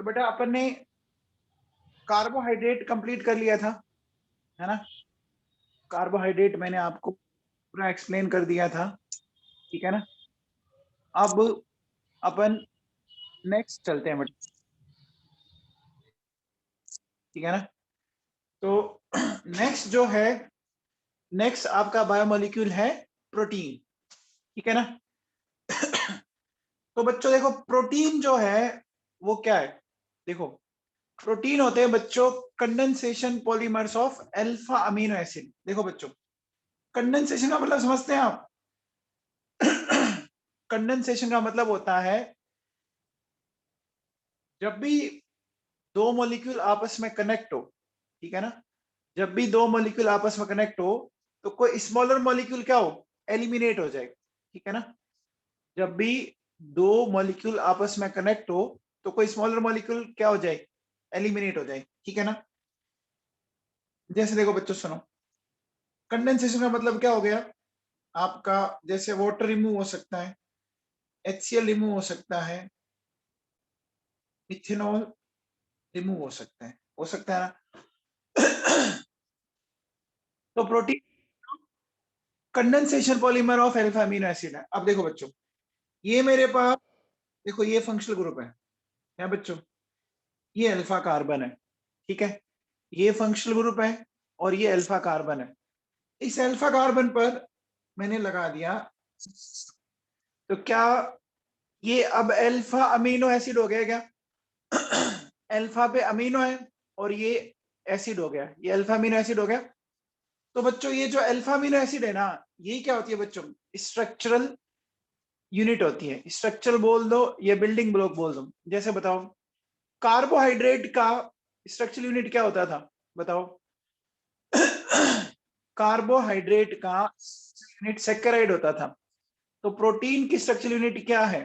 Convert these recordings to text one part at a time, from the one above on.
बेटा अपन ने carbohydrate complete कर लिया था, है ना। कार्बोहाइड्रेट मैंने आपको पूरा एक्सप्लेन कर दिया था, ठीक है ना। अब अपन नेक्स्ट चलते हैं बेटा, ठीक है ना। तो नेक्स्ट जो है, नेक्स्ट आपका बायोमोलिक्यूल है प्रोटीन, ठीक है ना। तो बच्चों देखो, प्रोटीन जो है वो क्या है, देखो प्रोटीन होते हैं बच्चों condensation polymers of alpha amino acid. देखो बच्चों, कंडेंसेशन का मतलब समझते हैं आप? कंडेंसेशन का मतलब होता है जब भी दो मॉलिक्यूल आपस में कनेक्ट हो, ठीक है ना। जब भी दो मॉलिक्यूल आपस में कनेक्ट हो तो कोई स्मॉलर मॉलिक्यूल क्या हो, एलिमिनेट हो जाए, ठीक है ना। जब भी दो मॉलिक्यूल आपस में कनेक्ट हो तो कोई स्मॉलर मॉलिक्यूल क्या हो जाए, एलिमिनेट हो जाए, ठीक है ना। जैसे देखो बच्चों सुनो, कंडेंसेशन का मतलब क्या हो गया आपका, जैसे वाटर रिमूव हो सकता है, HCl रिमूव हो सकता है, इथेनॉल रिमूव हो सकता है ना। तो protein condensation polymer of alpha amino acid है। अब देखो बच्चों, ये मेरे पास, देखो ये फंक्शनल ग्रुप है क्या बच्चों, ये अल्फा कार्बन है, ठीक है। ये फंक्शनल ग्रुप है और ये अल्फा कार्बन है। इस अल्फा कार्बन पर मैंने लगा दिया, तो क्या ये अब अल्फा अमीनो एसिड हो गया क्या? अल्फा पे अमीनो है और ये एसिड हो गया, ये अल्फा अमीनो एसिड हो गया। तो बच्चों ये जो अल्फा अमीनो एसिड है ना, ये क्या होती है बच्चों, स्ट्रक्चरल यूनिट होती है। स्ट्रक्चरल बोल दो या बिल्डिंग ब्लॉक बोल दो। जैसे बताओ, कार्बोहाइड्रेट का स्ट्रक्चरल यूनिट क्या होता था, बताओ। कार्बोहाइड्रेट का यूनिट सेकेराइड होता था। तो प्रोटीन की स्ट्रक्चरल यूनिट क्या है,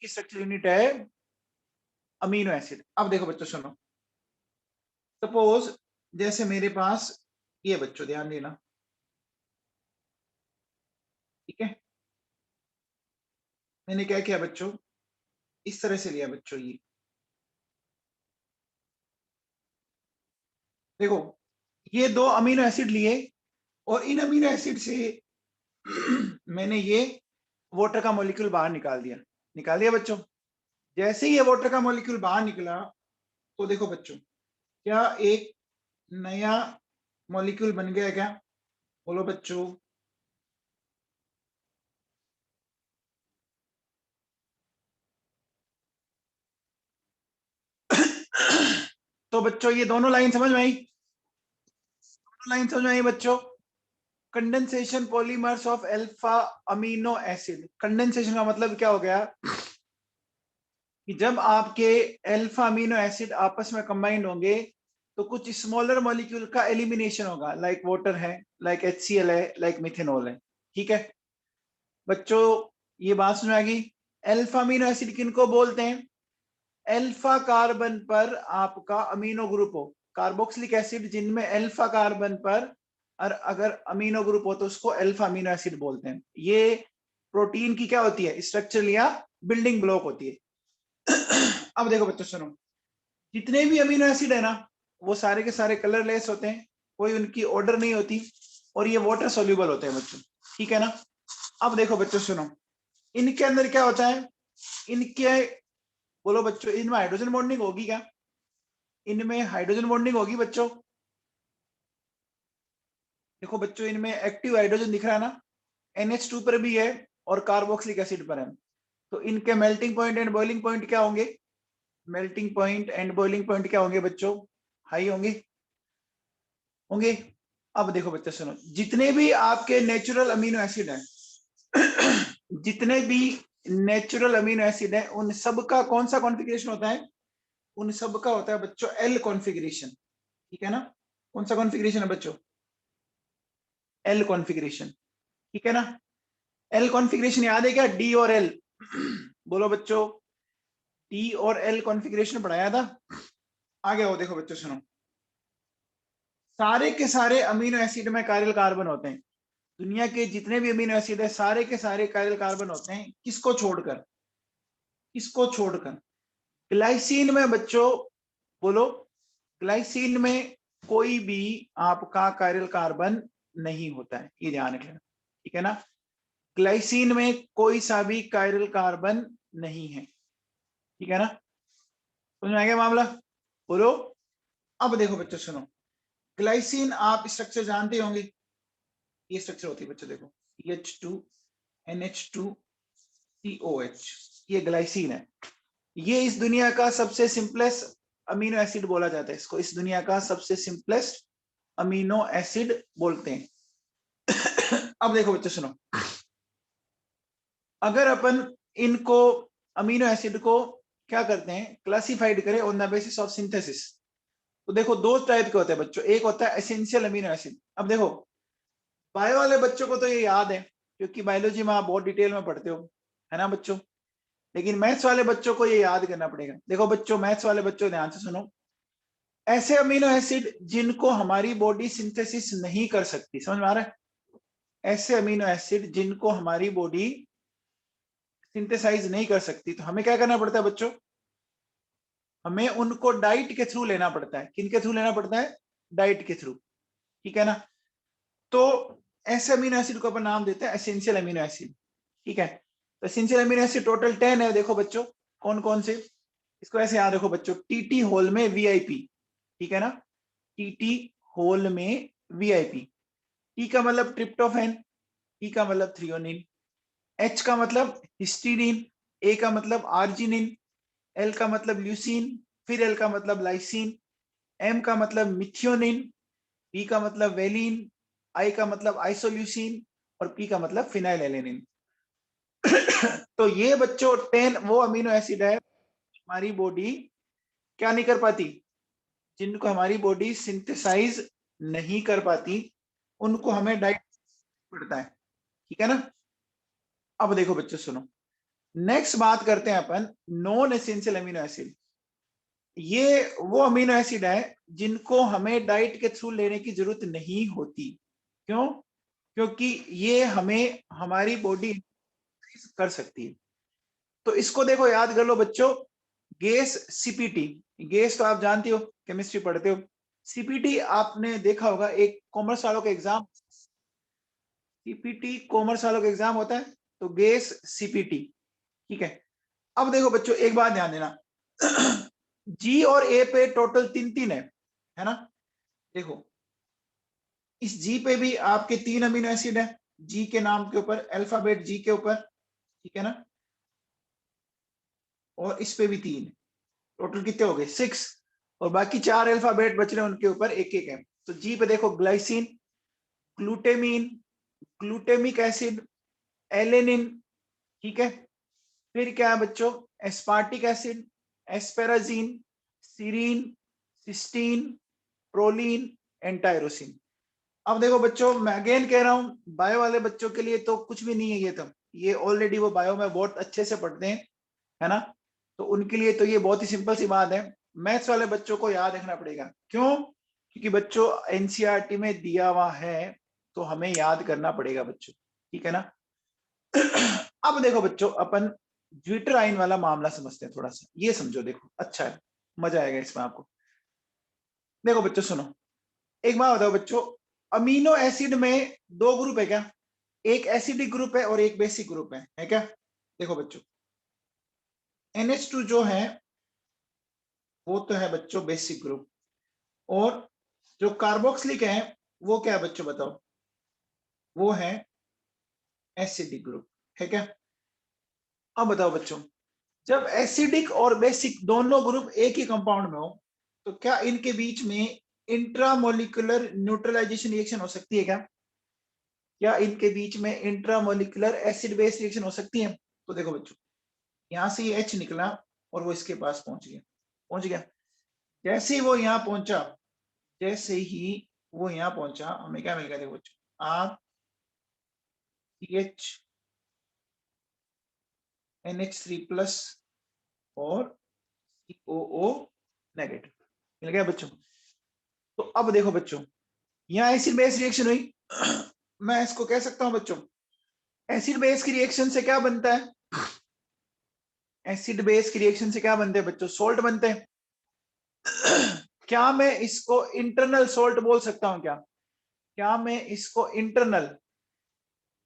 की स्ट्रक्चरल यूनिट है अमीनो एसिड। अब देखो बच्चों सुनो, सपोज जैसे मेरे पास ये, बच्चों ध्यान देना, ठीक है। मैंने क्या किया बच्चों, इस तरह से लिया बच्चों, ये देखो, ये दो अमीनो एसिड लिए और इन अमीनो एसिड से मैंने ये वाटर का मॉलिक्यूल बाहर निकाल दिया बच्चों। जैसे ही ये वाटर का मॉलिक्यूल बाहर निकला तो देखो बच्चों, क्या एक नया मॉलिक्यूल बन गया क्या, बोलो बच्चों। तो बच्चों ये दोनों लाइन समझ में आई, दोनों लाइन समझ में आई बच्चों। Condensation polymers of alpha amino acid, condensation का मतलब क्या हो गया कि जब आपके अल्फा अमीनो एसिड आपस में कंबाइंड होंगे तो कुछ स्मॉलर मॉलिक्यूल का एलिमिनेशन होगा, लाइक वाटर है, लाइक HCl है, लाइक मिथेनॉल है, ठीक है बच्चों। ये बात समझ आ गई। अल्फा अमीनो एसिड किनको बोलते हैं, अल्फा कार्बन पर आपका अमीनो ग्रुप हो, कार्बोक्सिलिक एसिड जिनमें अल्फा कार्बन पर और अगर अमीनो ग्रुप हो तो उसको अल्फा अमीनो एसिड बोलते हैं। ये प्रोटीन की क्या होती है, स्ट्रक्चर या बिल्डिंग ब्लॉक होती है। अब देखो बच्चों सुनो, जितने भी अमीनो एसिड है ना, वो सारे के सारे कलरलेस होते हैं, कोई उनकी ऑर्डर नहीं होती और ये वाटर सोल्यूबल होते हैं बच्चों, ठीक है ना। अब देखो बच्चों सुनो, इनके अंदर क्या होता है, इनके, बोलो बच्चों, इनमें हाइड्रोजन बॉन्डिंग होगी क्या, इनमें हाइड्रोजन बॉन्डिंग होगी बच्चों। देखो बच्चों, इनमें एक्टिव हाइड्रोजन दिख रहा है ना, NH2 पर भी है और कार्बोक्सिलिक एसिड पर है। तो इनके melting point and boiling point क्या होंगे, melting point and boiling point क्या होंगे बच्चों, हाई होंगे, होंगे। अब देखो बच्चों सुनो, जितने भी आपके नेचुरल अमीनो एसिड हैं, जितने भी नेचुरल अमीनो एसिड हैं, उन सब का कौन सा कॉन्फ़िगरेशन होता है, उन सब का होता है बच्चों एल कॉन्फ़िगरेशन, ठीक है ना। कौन सा कॉन्फ़िगरेशन है बच्चों, एल कॉन्फ़िगरेशन, ठीक है ना। एल कॉन्फ़िगरेशन याद है क्या, डी और एल, बोलो बच्चों, डी और एल कॉन्फ़िगरेशन पढ़ाया था। आगे आओ, देखो बच्चों सुनो, सारे के सारे अमीनो एसिड में कायरल कार्बन होते हैं। दुनिया के जितने भी अमीनो एसिड है सारे के सारे कायरल कार्बन होते हैं, किसको छोड़कर, किसको छोड़कर, ग्लाइसिन में बच्चों बोलो, ग्लाइसिन में कोई भी आपका कायरल कार्बन नहीं होता है, ये ध्यान रखना, ठीक है ना। ग्लाइसिन में कोई सा भी कायरल कार्बन नहीं है, ठीक है ना। समझ में आ गया मामला, बोलो। अब देखो बच्चों सुनो, ग्लाइसिन आप स्ट्रक्चर जानते होंगे, ये स्ट्रक्चर होती है बच्चों, देखो H2 NH2 COH, ये ग्लाइसिन है। ये इस दुनिया का सबसे सिंपलेस्ट अमीनो एसिड बोला जाता है इसको, इस दुनिया का सबसे सिंपलेस्ट अमीनो एसिड बोलते हैं। अब देखो बच्चों सुनो, अगर अपन इनको अमीनो एसिड को क्या करते हैं, क्लासिफाइड करें on the basis of synthesis, तो देखो दो टाइप के होते हैं बच्चों, एक होता है एसेंशियल अमीनो एसिड। अब देखो बायो वाले बच्चों को तो ये याद है, क्योंकि बायोलॉजी में आप बहुत डिटेल में पढ़ते हो, है ना बच्चों। लेकिन मैथ्स वाले बच्चों को ये याद करना पड़ेगा। देखो बच्चों, मैथ्स वाले बच्चों ध्यान से सुनो, ऐसे अमीनो एसिड जिनको हमारी बॉडी सिंथेसिस नहीं कर सकती, समझ में आ रहा है, ऐसे अमीनो एसिड जिनको हमारी बॉडी सिंथेसाइज नहीं कर सकती, तो हमें क्या करना पड़ता है बच्चों, हमें उनको डाइट के थ्रू लेना पड़ता है। किन के थ्रू लेना पड़ता है, डाइट के थ्रू, ठीक है ना। तो ऐसे अमीनो एसिड को अपन नाम देते हैं एसेंशियल अमीनो एसिड, ठीक है। तो एसेंशियल अमीनो एसिड टोटल 10 है। देखो बच्चों कौन कौन से, इसको ऐसे याद रखो बच्चों, टीटी होल में VIP, ठीक है ना, टीटी होल में VIP। टी का मतलब ट्रिप्टोफैन, टी का मतलब थ्रियोनिन, H का मतलब हिस्टीडीन, A का मतलब आर्जिनिन, L का मतलब ल्यूसीन, फिर L का मतलब लाइसिन, M का मतलब मिथियोनिन, P का मतलब वेलिन, I का मतलब आइसोल्यूसिन और P का मतलब फिनाइलएलेनिन। तो ये बच्चों 10 वो अमीनो एसिड है हमारी बॉडी क्या नहीं कर पाती, जिनको हमारी बॉडी सिंथेसाइज नहीं कर पाती, उनको हमें डाइट पड़ता है, ठीक है ना। अब देखो बच्चों सुनो, नेक्स्ट बात करते हैं अपन नॉन एसेंशियल अमीनो एसिड। ये वो अमीनो एसिड है जिनको हमें डाइट के थ्रू लेने की जरूरत नहीं होती। क्यों, क्योंकि ये हमें हमारी बॉडी कर सकती है। तो इसको देखो याद कर लो बच्चों, गैस CPT, गैस तो आप जानते हो, केमिस्ट्री पढ़ते हो। CPT आपने देखा होगा, एक कॉमर्स वालों का एग्जाम, CPT कॉमर्स वालों का एग्जाम होता है, तो गैस CPT, ठीक है। अब देखो बच्चों एक बात ध्यान देना, G और A पे टोटल 3 है ना। देखो इस G पे भी आपके 3 अमीनो एसिड है, G के नाम के ऊपर, अल्फाबेट G के ऊपर, ठीक है ना। और इस पे भी 3, टोटल कितने हो गए 6, और बाकी 4 अल्फाबेट बच रहे हैं, उनके ऊपर एक एक है। तो G पे देखो glycine, glutamine, glutamic acid, alanine, ठीक है। फिर क्या है बच्चों, aspartic acid, asparagine, serine, cysteine, proline and tyrosine. अब देखो बच्चों मैं अगेन कह रहा हूं, बायो वाले बच्चों के लिए तो कुछ भी नहीं है ये, तो ये ऑलरेडी वो बायो में बहुत अच्छे से पढ़ते हैं, है ना। तो उनके लिए तो ये बहुत ही सिंपल सी बात है। मैथ्स वाले बच्चों को याद रखना पड़ेगा, क्यों, क्योंकि बच्चों NCERT में दिया हुआ है, तो हमें याद करना पड़ेगा बच्चों, ठीक है ना। अब देखो बच्चों अपन ज्यूटराइन वाला मामला समझते हैं थोड़ा सा, ये समझो, देखो अच्छा है, मजा आएगा इसमें आपको। देखो बच्चों सुनो, एक बात बताओ बच्चों, अमीनो एसिड में 2 ग्रुप है क्या, एक एसिडिक ग्रुप है और एक बेसिक ग्रुप है क्या। देखो बच्चों NH2 जो है वो तो है बच्चों बेसिक ग्रुप, और जो कार्बोक्सिलिक है वो क्या है बच्चों बताओ, वो है एसिडिक ग्रुप, है क्या। अब बताओ बच्चों, जब एसिडिक और बेसिक दोनों ग्रुप एक ही कंपाउंड में हो, तो क्या इनके बीच में इंट्रामोलिकुलर न्यूट्रलाइजेशन रिएक्शन हो सकती है क्या, क्या इनके बीच में इंट्रामोलिकुलर एसिड बेस रिएक्शन हो सकती है। तो देखो बच्चों, यहां से ये H निकला और वो इसके पास पहुंच गया। जैसे ही वो यहाँ पहुंचा, जैसे ही वो यहाँ पहुंचा, हमें क्या मिल गया, देखो बच्चों RCH NH3+ और COO नेगेटिव मिल गया बच्चों। तो अब देखो बच्चों, यहाँ एसिड बेस रिएक्शन हुई, मैं इसको कह सकता हूं बच्चों, एसिड बेस की रिएक्शन से क्या बनता है, एसिड बेस की रिएक्शन से क्या बनते हैं बच्चों? सोल्ट बनते हैं। क्या मैं इसको इंटरनल सोल्ट बोल सकता हूं? क्या मैं इसको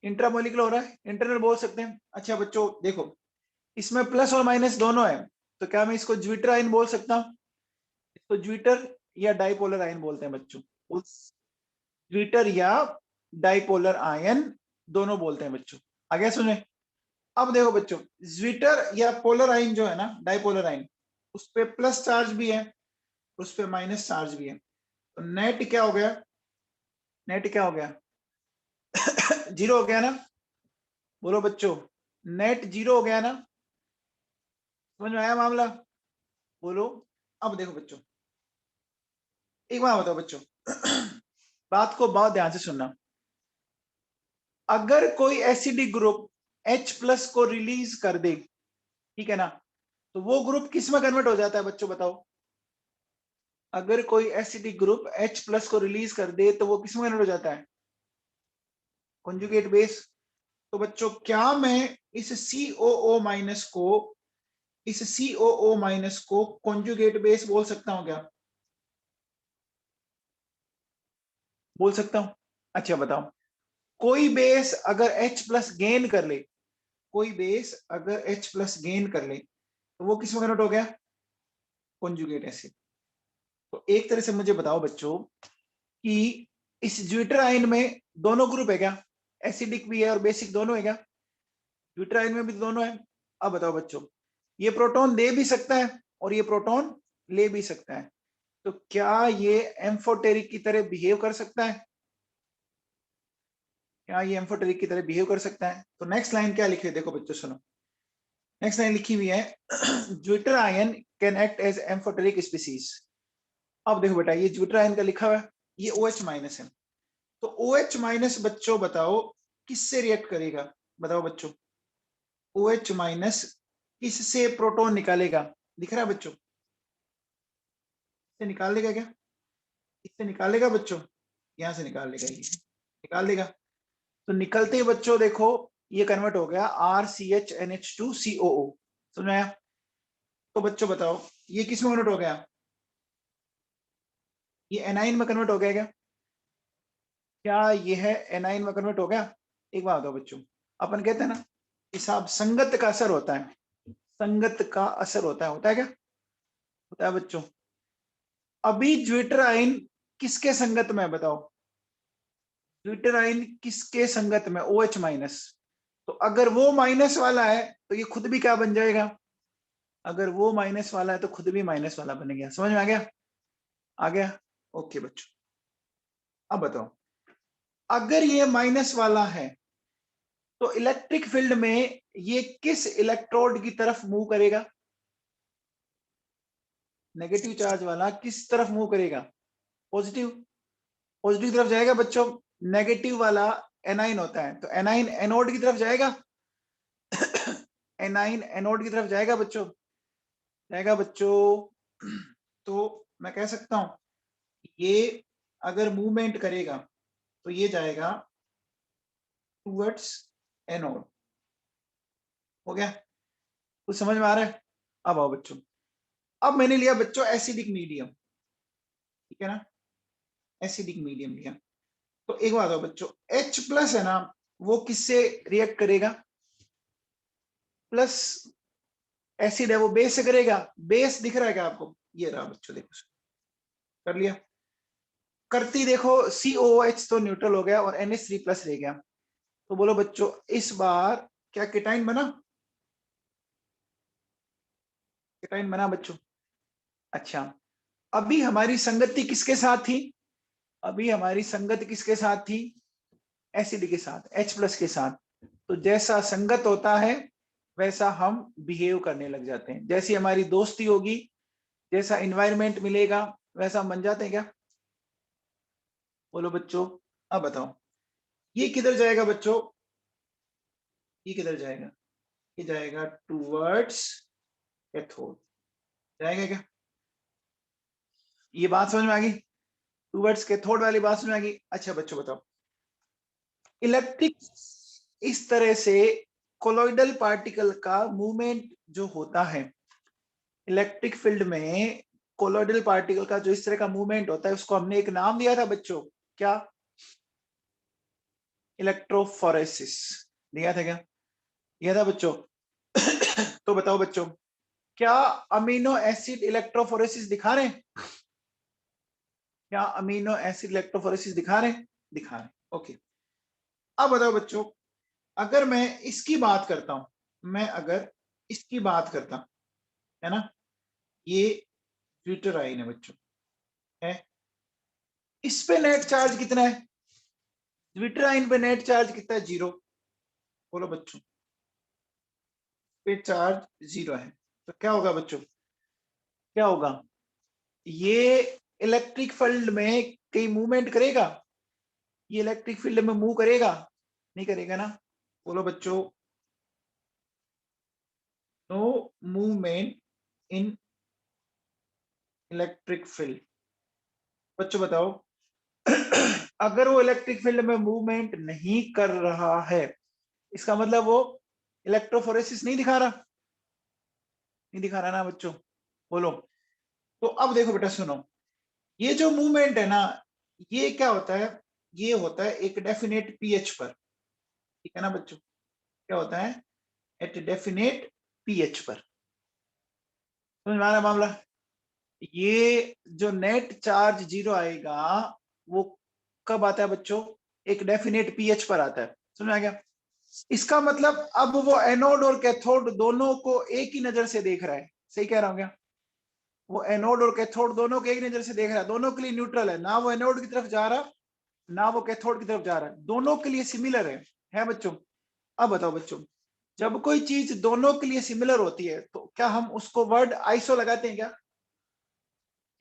इंट्रामोलिकुलर हो रहा है, इंटरनल बोल सकते हैं? अच्छा बच्चों देखो, इसमें प्लस और माइनस दोनों है, तो क्या मैं इसको ज्विटर आयन बोल सकता हूं? इसको ज्विटर या डाइपोलर आयन बोलते हैं बच्चों। ज्विटर या डाइपोलर आयन दोनों बोलते हैं बच्चों। आगे सुने। अब देखो बच्चों, ज्विटर या पोलर आयन जो है ना, डाइपोलर आयन, उस पे प्लस चार्ज भी है, उस पे माइनस चार्ज भी है। तो नेट क्या हो गया? नेट क्या हो गया? जीरो हो गया ना? बोलो बच्चों, नेट जीरो हो गया ना? समझ में आया मामला? बोलो। अब देखो बच्चों, एक बार बताओ बच्चों, बात को बहुत ध्यान से सुनना। अगर कोई एसिडिक ग्रुप H प्लस को रिलीज कर दे, ठीक है ना, तो वो ग्रुप किस में कन्वर्ट हो जाता है बच्चों बताओ? अगर कोई एसिडिक ग्रुप H प्लस को रिलीज कर दे तो वो किस में कन्वर्ट हो जाता है? Conjugate base. तो बच्चों क्या मैं इस COO माइनस को कॉन्जुगेट बेस बोल सकता हूं क्या? बोल सकता हूं। अच्छा बताओ, कोई बेस अगर H प्लस गेन कर ले, कोई बेस अगर H प्लस गेन कर ले, तो वो किस में कन्वर्ट हो गया? Conjugate acid. तो एक तरह से मुझे बताओ बच्चों कि इस ज्विटर आयन में दोनों ग्रुप है क्या? एसिडिक भी है और बेसिक दोनों है क्या? ज्विटर आयन में भी दोनों है। अब बताओ बच्चों, ये प्रोटॉन दे भी सकता है और ये प्रोटॉन ले भी सकता है, तो क्या ये एम्फोटेरिक की तरह बिहेव कर सकता है? क्या ये एम्फोटेरिक की तरह बिहेव कर सकता है? तो नेक्स्ट लाइन क्या लिखी है देखो बच्चों, सुनो। नेक्स्ट लाइन लिखी हुई है, zwitterion can act as amphoteric species. अब देखो बेटा, ये ज्विटर आयन का लिखा हुआ है, ये OH माइनस है, तो OH माइनस बच्चों बताओ किससे रिएक्ट करेगा? बताओ बच्चों, OH माइनस किससे प्रोटॉन निकालेगा? दिख रहा है बच्चों? इससे निकाल लेगा क्या? इससे निकालेगा बच्चों, यहां से निकाल लेगा, ये निकाल लेगा। तो निकलते ही बच्चों देखो, ये कन्वर्ट हो गया RCHNH2COO। समझ में आया? तो बच्चों बताओ, ये किस में कन्वर्ट हो गया? ये एनाइन में कन्वर्ट हो गया क्या? क्या ये है एनाइन में कन्वर्ट हो गया? एक बात बताओ बच्चों, अपन कहते हैं ना कि साहब संगत का असर होता है, संगत का असर होता है क्या? होता है बच्चों। अभी ज्विटर आयन किसके संगत में है बताओ? ज्विटर आयन किसके संगत में? OH minus. तो अगर वो माइनस वाला है तो ये खुद भी क्या बन जाएगा? अगर वो माइनस वाला है तो खुद भी माइनस वाला बन गया। समझ में आ गया? आ गया? ओके बच्चों, अब बताओ, अगर ये माइनस वाला है तो इलेक्ट्रिक फील्ड में ये किस इलेक्ट्रोड की तरफ मूव करेगा? नेगेटिव चार्ज वाला किस तरफ मूव करेगा? पॉजिटिव। पॉजिटिव की तरफ जाएगा बच्चों। नेगेटिव वाला एनाइन होता है, तो एनाइन एनोड की तरफ जाएगा। एनाइन एनोड की तरफ जाएगा बच्चों, जाएगा बच्चों। तो मैं कह सकता हूं ये अगर मूवमेंट करेगा तो ये जाएगा टूवर्ड्स एनोड। हो गया? कुछ समझ में आ रहा है? अब आओ बच्चों, अब मैंने लिया बच्चों एसिडिक मीडियम, ठीक है ना, एसिडिक मीडियम लिया। तो एक बात हो बच्चों, H प्लस है ना, वो किससे रिएक्ट करेगा? प्लस एसिड है वो बेस से करेगा। बेस दिख रहा है क्या आपको? ये रहा बच्चों, देखो कर लिया। करती देखो, COOH तो न्यूट्रल हो गया और NH3 प्लस रह गया। तो बोलो बच्चों, इस बार क्या केटाइन बना? केटाइन बना बच्चों। अच्छा, अभी हमारी संगति किसके साथ थी? अभी हमारी संगति किसके साथ थी? एसिड के साथ, H प्लस के साथ। तो जैसा संगत होता है वैसा हम बिहेव करने लग जाते हैं। जैसी हमारी दोस्ती होगी, जैसा इन्वायरमेंट मिलेगा, वैसा हम बन जाते हैं क्या? बोलो बच्चों, अब बताओ, ये किधर जाएगा बच्चों? ये किधर जाएगा? ये जाएगा टूवर्ड्स कैथोड। जाएगा क्या? ये बात समझ में आ गई? टूवर्ड्स कैथोड वाली बात समझ में आ गई? अच्छा बच्चों बताओ, इलेक्ट्रिक इस तरह से कोलॉइडल पार्टिकल का मूवमेंट जो होता है इलेक्ट्रिक फील्ड में, कोलॉइडल पार्टिकल का जो इस तरह का मूवमेंट होता है उसको हमने एक नाम दिया था बच्चों, क्या? इलेक्ट्रोफोरेसिस। दिया था क्या? दिया था बच्चों। तो बताओ बच्चों, क्या अमीनो एसिड इलेक्ट्रोफोरेसिस दिखा रहे हैं? क्या अमीनो एसिड इलेक्ट्रोफोरेसिस दिखा रहे हैं? दिखा रहे हैं, ओके। अब बताओ बच्चों, अगर मैं इसकी बात करता हूं, मैं अगर इसकी बात करता हूं, है ना, ये ड्यूटेराइन है बच्चों, है, इस पे नेट चार्ज कितना है? ड्यूटेराइन पे नेट चार्ज कितना है? 0। बोलो बच्चों, पे चार्ज 0 है, तो क्या होगा बच्चों? क्या होगा? ये इलेक्ट्रिक फील्ड में कहीं मूवमेंट करेगा? ये इलेक्ट्रिक फील्ड में मूव करेगा? नहीं करेगा ना। बोलो बच्चों, no movement in electric field. बच्चों बताओ, अगर वो इलेक्ट्रिक फील्ड में मूवमेंट नहीं कर रहा है, इसका मतलब वो इलेक्ट्रोफोरेसिस नहीं दिखा रहा? नहीं दिखा रहा ना बच्चों। बोलो। तो अब देखो बेटा, सुनो, ये जो मूवमेंट है ना, ये क्या होता है? ये होता है एक डेफिनेट पीएच पर, ठीक है ना बच्चों? क्या होता है? एट डेफिनेट पीएच पर। समझ में आ रहा है मामला? ये जो नेट चार्ज 0 आएगा वो कब आता है बच्चों? एक डेफिनेट पीएच पर आता है। समझ में आ गया? इसका मतलब अब वो एनोड और कैथोड दोनों को एक ही नजर से देख रहा है। सही कह रहा हूं क्या? वो एनोड और कैथोड दोनों को एक नजर से देख रहा है, दोनों के लिए न्यूट्रल है, ना वो एनोड की तरफ जा रहा ना वो कैथोड की तरफ जा रहा है, दोनों के लिए सिमिलर है बच्चों। अब बताओ बच्चों, जब कोई चीज दोनों के लिए सिमिलर होती है तो क्या हम उसको वर्ड आइसो लगाते हैं क्या?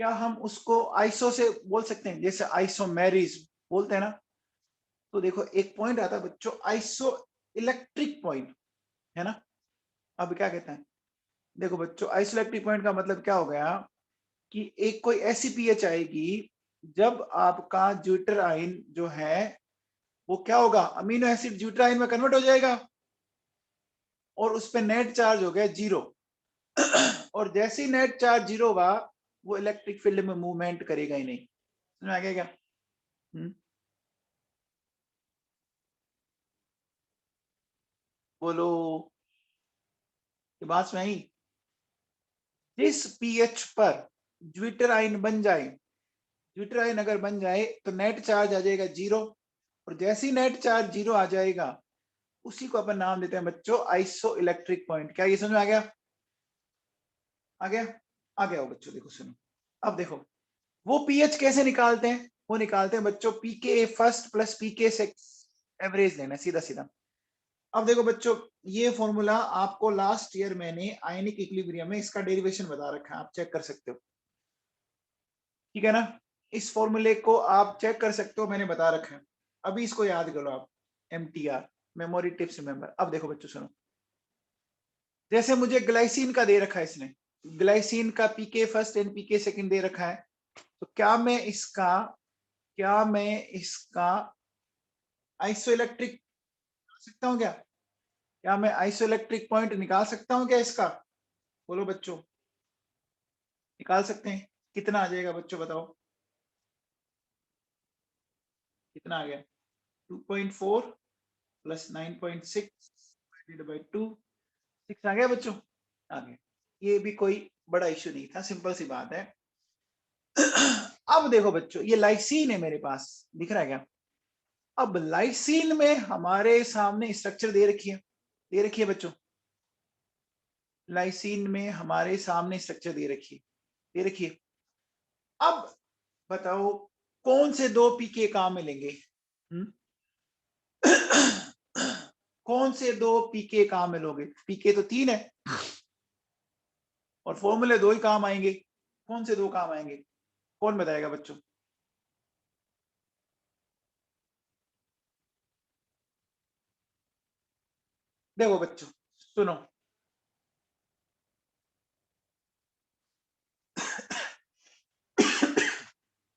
क्या हम उसको आइसो से बोल सकते हैं, जैसे आइसोमेरिज बोलते हैं ना? तो देखो एक पॉइंट आता है बच्चों, आइसो इलेक्ट्रिक पॉइंट, है ना? अब क्या कहते हैं? देखो बच्चों, आइसोइलेक्ट्रिक पॉइंट का मतलब क्या हो गया कि एक कोई ऐसी पीएच आएगी जब आपका ज्यूटराइन जो है वो क्या होगा? अमीनो एसिड ज्यूटराइन में कन्वर्ट हो जाएगा और उस पर नेट चार्ज हो गया 0। और जैसे ही नेट चार्ज 0 होगा वो इलेक्ट्रिक फील्ड में मूवमेंट करेगा ही नहीं। समझ में आ गया क्या? बोलो, ये बात में आई? जिस पीएच पर ज्यूटराइन बन जाए, ज्यूटराइन अगर बन जाए तो नेट चार्ज आ जाएगा 0, और जैसे ही नेट चार्ज 0 आ जाएगा उसी को अपन नाम देते हैं बच्चों आइसो इलेक्ट्रिक पॉइंट। क्या ये समझ में आ गया? आ गया? आ गया हो बच्चों? देखो सुनो, अब देखो वो पीएच कैसे निकालते हैं? वो निकालते हैं बच्चों पीके फर्स्ट प्लस पीके सेकंड, एवरेज लेना सीधा सीधा। अब देखो बच्चों, ये फॉर्मूला आपको लास्ट ईयर मैंने आयनिक इक्विलिब्रियम में इसका डेरिवेशन बता रखा है, आप चेक कर सकते हो, ठीक है ना? इस फॉर्मूले को आप चेक कर सकते हो, मैंने बता रखा है। अभी इसको याद करो आप, MTR, मेमोरी टिप्स रिमेंबर। अब देखो बच्चों सुनो, जैसे मुझे ग्लाइसिन का दे रखा है इसने, ग्लाइसिन का पीके फर्स्ट एंड पीके सेकंड दे रखा है, तो क्या मैं इसका आइसोइलेक्ट्रिक सकता हूँ क्या? क्या मैं आइसोइलेक्ट्रिक पॉइंट निकाल सकता हूँ क्या इसका? बोलो बच्चों, निकाल सकते हैं? कितना आ जाएगा बच्चों बताओ? कितना आ गया? 2.4 प्लस 9.6 डिवाइडेड बाई 2, 6 आ गया बच्चों? आ गया। ये भी कोई बड़ा इश्यू नहीं था, सिंपल सी बात है। अब देखो बच्चों, ये लाइसीन है मेरे पास, दिख रहा है क्या? अब लाइसीन में हमारे सामने स्ट्रक्चर दे रखी है, दे रखी है बच्चों। लाइसीन में हमारे सामने स्ट्रक्चर दे रखी है, दे रखी है। अब बताओ कौन से दो पीके काम मिलेंगे? कौन से दो पीके काम मिलोगे? पीके तो 3 है और फॉर्मूले 2 ही काम आएंगे, कौन से दो काम आएंगे? कौन बताएगा बच्चों? देखो बच्चों सुनो,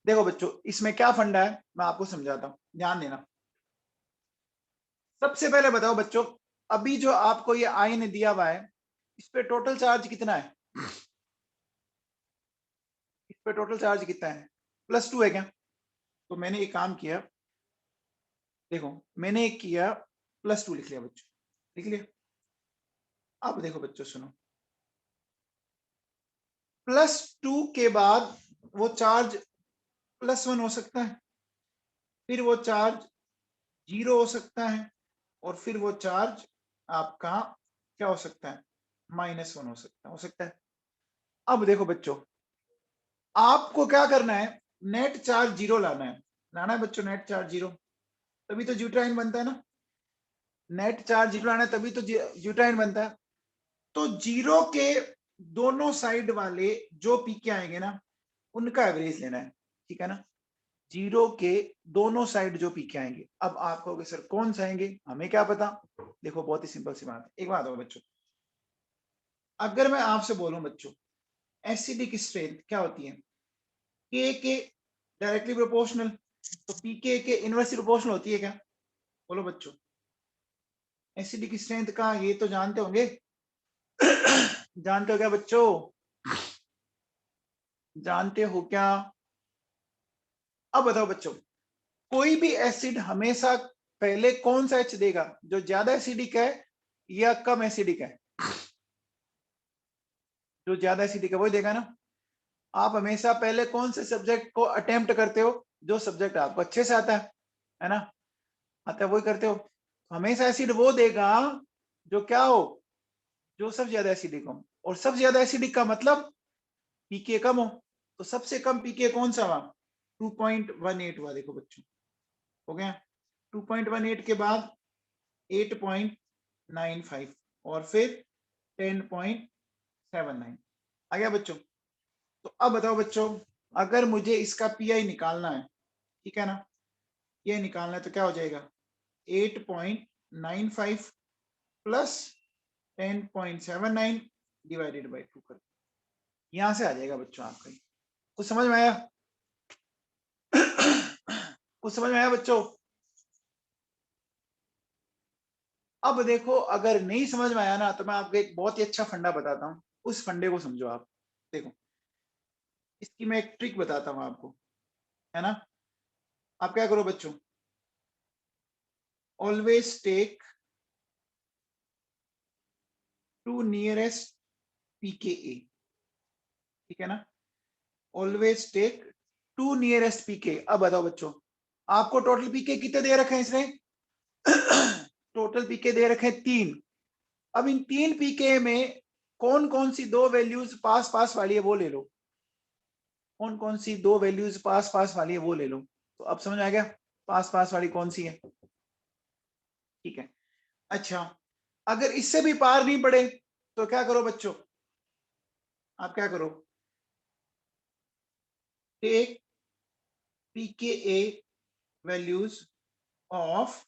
देखो बच्चों इसमें क्या फंडा है मैं आपको समझाता हूं, ध्यान देना। सबसे पहले बताओ बच्चों, अभी जो आपको ये आयन दिया हुआ है, इस पे टोटल चार्ज कितना है? इस पे टोटल चार्ज कितना है? +2 है क्या? तो मैंने एक काम किया, देखो मैंने एक किया, +2 लिख लिया बच्चों, लिख लिया। अब देखो बच्चों सुनो, +2 के बाद वो चार्ज +1 हो सकता है, फिर वो चार्ज 0 हो सकता है, और फिर वो चार्ज आपका क्या हो सकता है? -1 हो सकता है। अब देखो बच्चों, आपको क्या करना है? नेट चार्ज 0 लाना है बच्चों, नेट चार्ज 0, तभी तो ज्यूटाइन बनता है ना। नेट चार्ज 0 लाना है तभी तो ज्यूटाइन बनता है। तो 0 के दोनों साइड वाले जो पीके आएंगे ना, उनका एवरेज लेना है, ठीक है ना। 0 के दोनों साइड जो पीके आएंगे, अब आप कहोगे सर कौन से आएंगे, हमें क्या पता। देखो बहुत ही सिंपल सी बात है, एक बात होगा बच्चों, अगर मैं आपसे बोलूं बच्चों एसिडिक स्ट्रेंथ क्या होती है, के डायरेक्टली प्रोपोर्शनल, तो पीके के इनवर्सली प्रोपोर्शनल होती है क्या? बोलो बच्चों, एसिडिक स्ट्रेंथ का ये तो जानते होंगे। जानते हो क्या बच्चों? जानते हो क्या? अब बताओ बच्चों, कोई भी एसिड हमेशा पहले कौन सा एच देगा, जो ज्यादा एसिडिक है या कम एसिडिक है? जो ज्यादा एसिडिक है वही देगा ना। आप हमेशा पहले कौन से सब्जेक्ट को अटेम्प्ट करते हो? जो सब्जेक्ट आपको अच्छे से आता है ना, आता है वही करते हो। हमेशा एसिड वो देगा जो क्या हो, जो सबसे ज्यादा एसिडिक हो, और सबसे ज्यादा एसिडिक का मतलब पीके कम हो। तो सबसे कम पीके कौन सा हुआ? 2.18 हुआ, देखो बच्चों हो गया। 2.18 के बाद 8.95 और फिर 10.79 आ गया बच्चों। तो अब बताओ बच्चों, अगर मुझे इसका पीआई निकालना है, ठीक है ना, ये निकालना है तो क्या हो जाएगा? 8.95 प्लस 10.79 डिवाइडेड बाई 2 कर, यहां से आ जाएगा बच्चों आपका। कुछ समझ में आया? कुछ समझ में आया बच्चों? अब देखो अगर नहीं समझ में आया ना, तो मैं आपको एक बहुत ही अच्छा फंडा बताता हूँ, उस फंडे को समझो आप। देखो इसकी मैं एक ट्रिक बताता हूँ आपको, है ना। आप क्या करो बच्चों, always take to nearest pKa, ठीक है ना। Always take to nearest pK. अब बताओ बच्चों, आपको टोटल पीके कितने दे रखे हैं इसने? टोटल पीके दे रखे हैं 3। अब इन 3 पीके में कौन कौन सी 2 वैल्यूज पास पास वाली है वो ले लो, कौन कौन सी 2 वैल्यूज पास पास वाली है वो ले लो। तो अब समझ आ गया पास पास वाली कौन सी है, ठीक है। अच्छा, अगर इससे भी पार नहीं पड़े तो क्या करो बच्चों, आप क्या करो, take pKa values of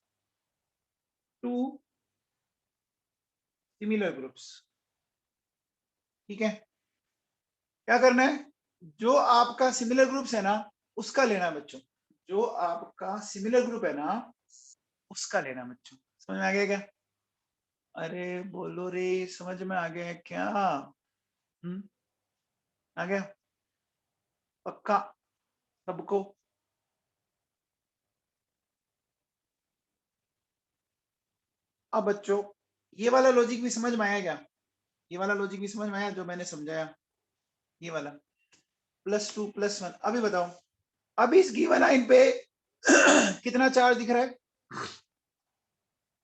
2 similar groups, ठीक है। क्या करना है, जो आपका सिमिलर ग्रुप्स है ना उसका लेना है बच्चों, जो आपका सिमिलर ग्रुप है ना उसका लेना है बच्चों। समझ में आ गया क्या? अरे बोलो रे, समझ में आ गया है क्या? आ गया पक्का सबको? अब बच्चों ये वाला लॉजिक भी समझ में आया क्या? ये वाला लॉजिक भी समझ में आया जो मैंने समझाया, ये वाला +2 +1। अभी बताओ, अभी इस गिवन लाइन पे कितना चार्ज दिख रहा है?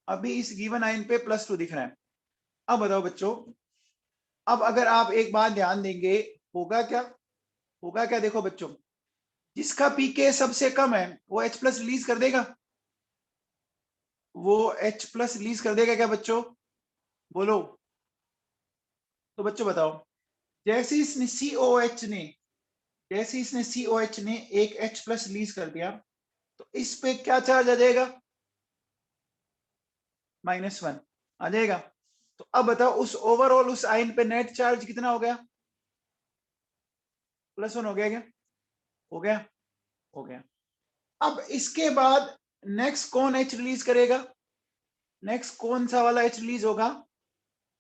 अभी इस गिवन लाइन पे +2 दिख रहा है। अब बताओ बच्चों, अब अगर आप एक बात ध्यान देंगे, होगा क्या, होगा क्या, देखो बच्चों, जिसका पीके सबसे कम है वो H+ रिलीज कर देगा, वो H+ रिलीज कर देगा क्या बच्चों? बोलो। तो बच्चों बताओ, जैसे इसने COH ने, जैसे इसने COH ने एक H+ रिलीज कर दिया, तो इस पे क्या चार्ज आ जाएगा? -1 आ जाएगा। तो अब बताओ उस ओवरऑल उस आयन पे नेट चार्ज कितना हो गया? +1 हो गया क्या? हो गया, हो गया। अब इसके बाद नेक्स्ट कौन H रिलीज करेगा? नेक्स्ट कौन सा वाला H रिलीज होगा?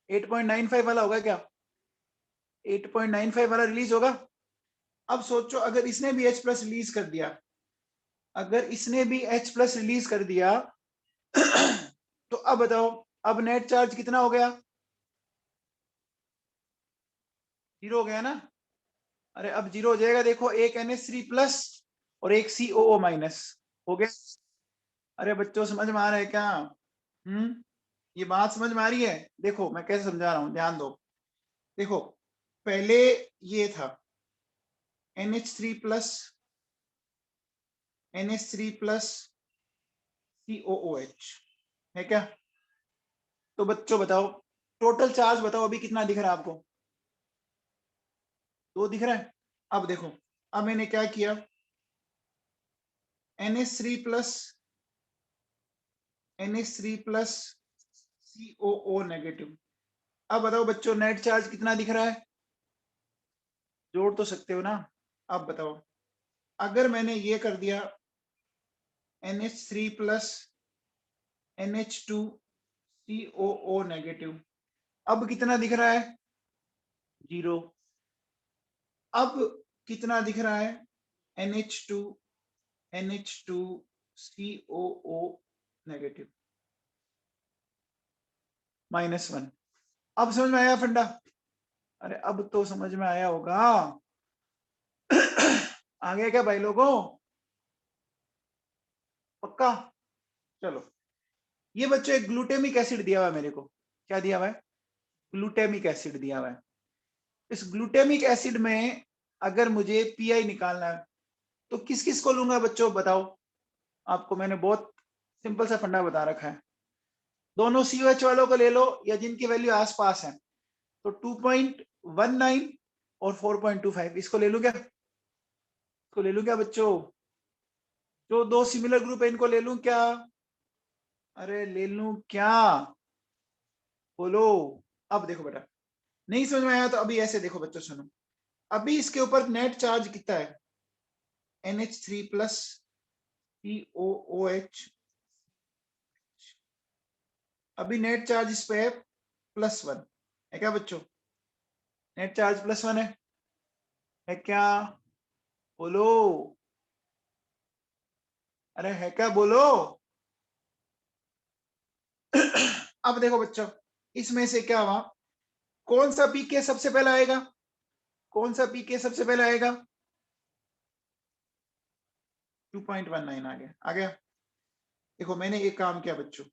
8.95 वाला होगा क्या? 8.95 वाला रिलीज होगा। अब सोचो अगर इसने भी H प्लस रिलीज कर दिया, अगर इसने भी H प्लस रिलीज कर दिया तो अब बताओ, अब नेट चार्ज कितना हो गया? 0 हो गया ना? अरे अब 0 हो जाएगा, देखो एक NH3 प्लस और एक COO माइनस हो गया। अरे बच्चों समझ में आ रहा है क्या? ये बात समझ में आ रही है? देखो मैं कैसे समझा रहा हूं, ध्यान दो। देखो पहले ये था NH3 plus NH3 plus COOH है क्या? तो बच्चों बताओ टोटल चार्ज बताओ अभी कितना दिख रहा है आपको? 2 दिख रहा है। अब देखो, अब मैंने क्या किया, NH3 प्लस COO नेगेटिव। अब बताओ बच्चों नेट चार्ज कितना दिख रहा है? जोड़ तो सकते हो ना? अब बताओ अगर मैंने ये कर दिया NH3 plus NH2 COO negative, अब कितना दिख रहा है? 0। अब कितना दिख रहा है? NH2 COO negative -1। अब समझ में आया फंडा? अरे अब तो समझ में आया होगा। आ गया क्या भाई लोगों? पक्का? चलो, ये बच्चों एक ग्लूटेमिक एसिड दिया हुआ है मेरे को। क्या दिया हुआ है? ग्लूटेमिक एसिड दिया हुआ है। इस ग्लूटेमिक एसिड में अगर मुझे पीआई निकालना है तो किस किस को लूंगा बच्चों बताओ? आपको मैंने बहुत सिंपल सा फंडा बता रखा है। दोनों COH वालों को ले लो या जिनकी वैल्यू आसपास है, तो 2.19 और 4.25 इसको ले लूं क्या? इसको ले लूं क्या बच्चों? जो 2 सिमिलर ग्रुप है इनको ले लूं क्या? अरे ले लूं क्या? बोलो। अब देखो बेटा, नहीं समझ में आया तो अभी ऐसे देखो बच्चों, सुनो। अभी इसके ऊपर नेट चार्ज कितना है? NH3 plus COOH। अभी नेट चार्ज इस पे है +1 है क्या बच्चों? नेट चार्ज +1 है क्या? बोलो। अरे है क्या? बोलो। अब देखो बच्चों, इसमें से क्या हुआ, कौन सा पीके सबसे पहले आएगा? कौन सा पीके सबसे पहले आएगा? 2.19 आ गया, आ गया। देखो मैंने एक काम किया बच्चों,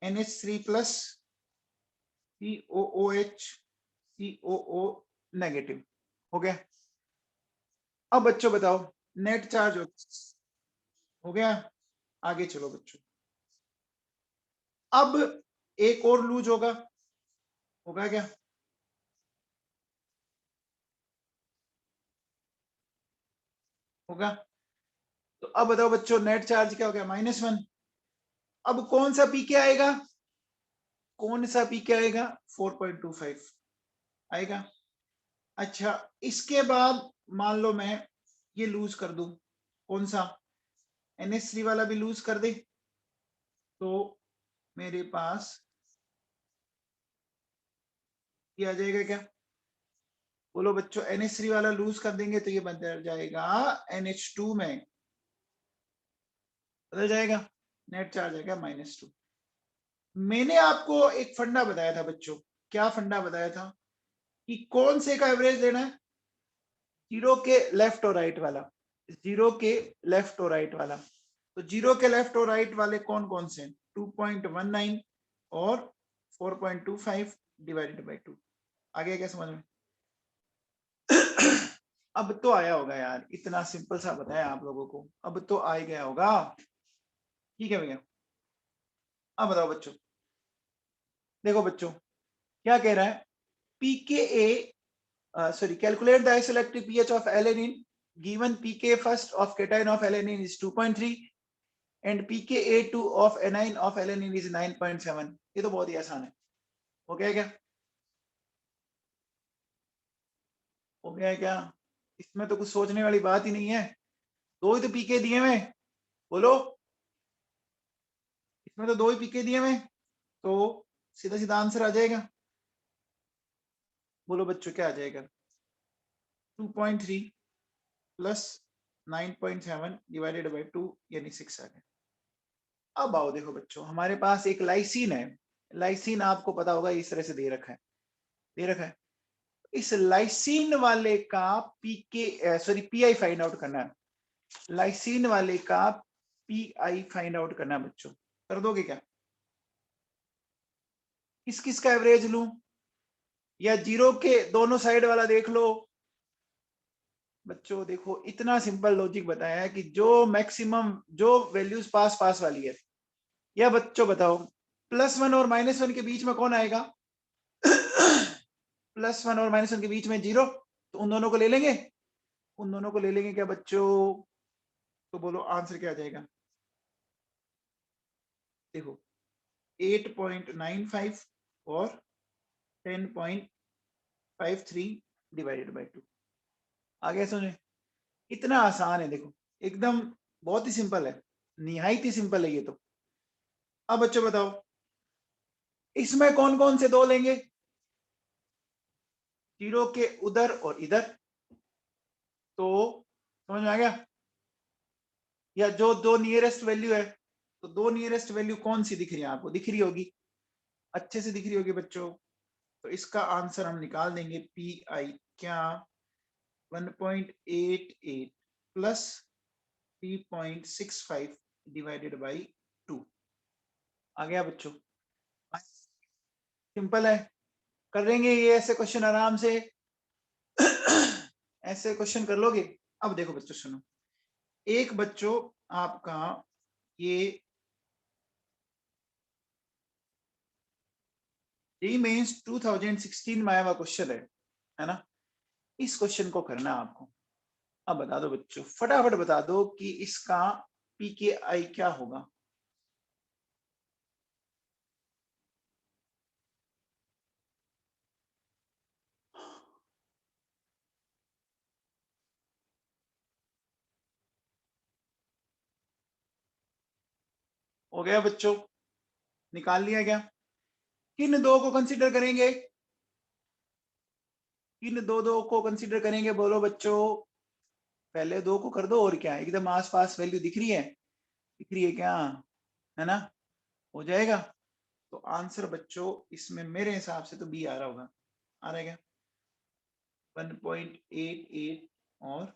NH3 plus COOH COO negative हो गया। अब बच्चों बताओ नेट चार्ज हो गया। आगे चलो बच्चों, अब एक और लूज होगा, होगा क्या? होगा। तो अब बताओ बच्चों नेट चार्ज क्या हो गया? -1। अब कौन सा पीके आएगा? कौन सा पीके आएगा? 4.25 आएगा। अच्छा, इसके बाद मान लो मैं ये लूज कर दूं, कौन सा? NH3 वाला भी लूज कर दे, तो मेरे पास ये आ जाएगा क्या? बोलो बच्चों, NH3 वाला लूज कर देंगे तो ये बदल जाएगा NH2 में, बदल जाएगा। नेट चार्ज आएगा -2। मैंने आपको एक फंडा बताया था बच्चों। क्या फंडा बताया था? कि कौन से का एवरेज लेना है? 0 के लेफ्ट और राइट वाला। 0 के लेफ्ट और राइट वाला। तो 0 के लेफ्ट और राइट वाले कौन कौन से? 2.19 और 4.25 डिवाइडेड बाई 2। आ गया क्या समझ में? अब तो आया होगा यार, इतना सिंपल सा बताया आप लोगों को, अब तो आ ही गया होगा। ठीक है भैया। अब बताओ बच्चों, देखो बच्चों क्या कह रहा है, pKa, sorry, calculate the isoelectric pH of alanine given pK first of cation of alanine is 2.3 and pKa2 of anion of alanine is 9.7। ये तो बहुत ही आसान है। हो गया क्या? हो गया क्या? इसमें तो कुछ सोचने वाली बात ही नहीं है। 2 ही तो पीके दिए हुए, बोलो। इसमें तो 2 ही पीके दिए हुए, तो सीधा सीधा आंसर आ जाएगा। बोलो बच्चों क्या आ जाएगा? 2.3 प्लस 9.7 डिवाइडेड बाई 2 यानी 6 आ गया। अब आओ देखो बच्चों, हमारे पास एक लाइसिन है। लाइसिन आपको पता होगा इस तरह से दे रखा है, दे रखा है। इस लाइसिन वाले का पीके सॉरी पीआई फाइंड आउट करना है। लाइसिन वाले का पीआई फाइंड आउट करना है बच्चों, कर दोगे क्या? किस किस का एवरेज लूं, या जीरो के दोनों साइड वाला देख लो? बच्चों देखो, इतना सिंपल लॉजिक बताया है कि जो मैक्सिमम जो वैल्यूज पास पास वाली है, या बच्चों बताओ +1 और -1 के बीच में कौन आएगा? +1 और -1 के बीच में 0, तो उन दोनों को ले लेंगे, उन दोनों को ले लेंगे क्या बच्चों? तो बोलो आंसर क्या आ जाएगा? देखो 8.95 और 10.53 डिवाइडेड बाई 2 आ गया समझे? इतना आसान है, देखो एकदम बहुत ही सिंपल है, निहायत ही सिंपल है ये तो। अब बच्चों बताओ इसमें कौन कौन से 2 लेंगे? 0 के उधर और इधर, तो समझ में आ गया? या जो 2 नियरेस्ट वैल्यू है, तो 2 नियरेस्ट वैल्यू कौन सी दिख रही है आपको? दिख रही होगी, अच्छे से दिख रही होगी बच्चों। तो इसका आंसर हम निकाल देंगे, पी आई क्या 1.88 प्लस 3.65 डिवाइडेड बाई 2 आ गया बच्चों। सिंपल है, कर लेंगे ये ऐसे क्वेश्चन आराम से। ऐसे क्वेश्चन कर लोगे। अब देखो बच्चों सुनो, एक बच्चों आपका ये मेंस 2016 में आया हुआ क्वेश्चन है ना? इस क्वेश्चन को करना है आपको। अब बता दो बच्चों, फटाफट बता दो कि इसका पीकेआई क्या होगा? हो गया बच्चों, निकाल लिया गया। किन 2 को कंसीडर करेंगे? किन दो को कंसीडर करेंगे बोलो बच्चों? पहले 2 को कर दो, और क्या, एकदम आस पास वैल्यू दिख रही है, दिख रही है क्या? है ना? हो जाएगा। तो आंसर बच्चों इसमें मेरे हिसाब से तो बी आ रहा होगा। आ रहा है क्या? 1.88 और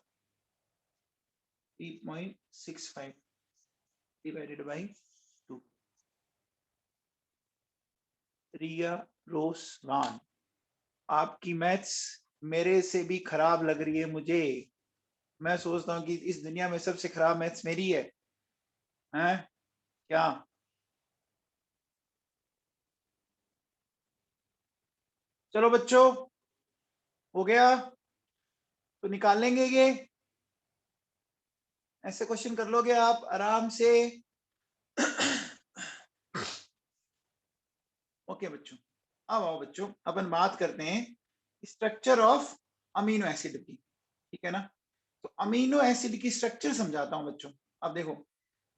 3.65 डिवाइडेड बाई 2। रिया रोसवान, आपकी मैथ्स मेरे से भी खराब लग रही है मुझे। मैं सोचता हूँ कि इस दुनिया में सबसे खराब मैथ्स मेरी है, हैं? क्या? चलो बच्चों, हो गया, तो निकाल लेंगे ये। ऐसे क्वेश्चन कर लोगे आप आराम से। ओके बच्चों, अब आओ बच्चों अपन बात करते हैं स्ट्रक्चर ऑफ अमीनो एसिड की, ठीक है ना? तो अमीनो एसिड की स्ट्रक्चर समझाता हूं बच्चों। अब देखो,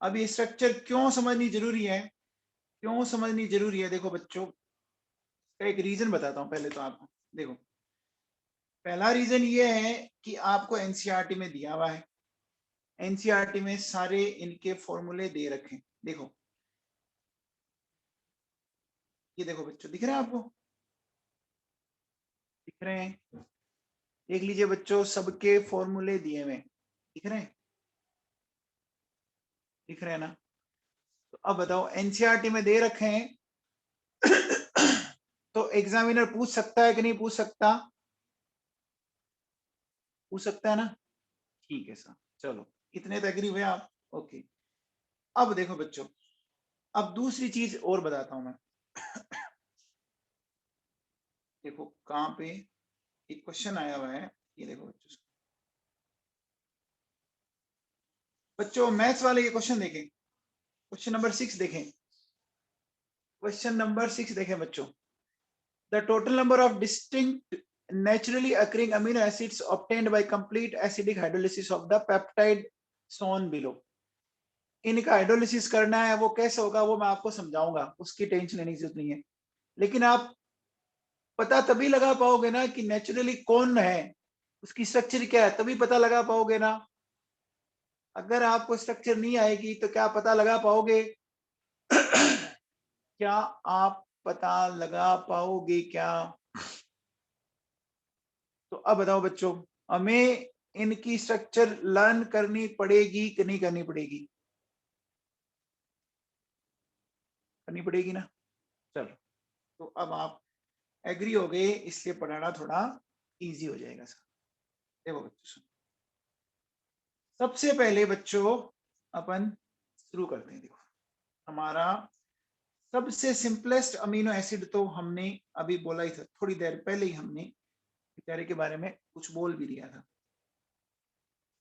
अब ये स्ट्रक्चर क्यों समझनी जरूरी है, क्यों समझनी जरूरी है? देखो बच्चों, का एक रीजन बताता हूं पहले तो आपको। देखो, पहला रीजन ये है कि आपको एनसीईआरटी में दिया हुआ है, एनसीईआरटी में सारे इनके फॉर्मूले दे रखे। देखो, ये देखो बच्चों, दिख रहे हैं आपको? दिख रहे हैं? देख लीजिए बच्चों, सबके फॉर्मूले दिए हुए दिख रहे हैं, दिख रहे हैं ना? तो अब बताओ, एनसीईआरटी में दे रखे हैं, तो एग्जामिनर पूछ सकता है कि नहीं पूछ सकता? पूछ सकता है ना? ठीक है सर, चलो इतने तो एग्री हुए आप। ओके, अब देखो बच्चों, अब दूसरी चीज और बताता हूं मैं। देखो कहां पे एक क्वेश्चन आया हुआ है, ये देखो बच्चों। बच्चों मैथ्स वाले ये क्वेश्चन देखें, क्वेश्चन नंबर 6 देखें, क्वेश्चन नंबर 6 देखें बच्चों। The total number of distinct naturally occurring amino acids obtained by complete acidic hydrolysis of the peptide shown below. इनका हाइड्रोलिसिस करना है, वो कैसे होगा वो मैं आपको समझाऊंगा, उसकी टेंशन लेने की जरूरत नहीं है। लेकिन आप पता तभी लगा पाओगे ना कि नेचुरली कौन है, उसकी स्ट्रक्चर क्या है, तभी पता लगा पाओगे ना। अगर आपको स्ट्रक्चर नहीं आएगी तो क्या पता लगा पाओगे? क्या आप पता लगा पाओगे क्या? तो अब बताओ बच्चों, हमें इनकी स्ट्रक्चर लर्न करनी पड़ेगी कि नहीं करनी पड़ेगी? करनी पड़ेगी ना। चलो, तो अब आप एग्री हो गए, इसलिए पढ़ाना थोड़ा इजी हो जाएगा सर। देखो बच्चों, सबसे पहले बच्चों अपन शुरू करते हैं। देखो, हमारा सबसे सिंपलेस्ट अमीनो एसिड तो हमने अभी बोला ही था, थोड़ी देर पहले ही हमने बेचारे के बारे में कुछ बोल भी दिया था,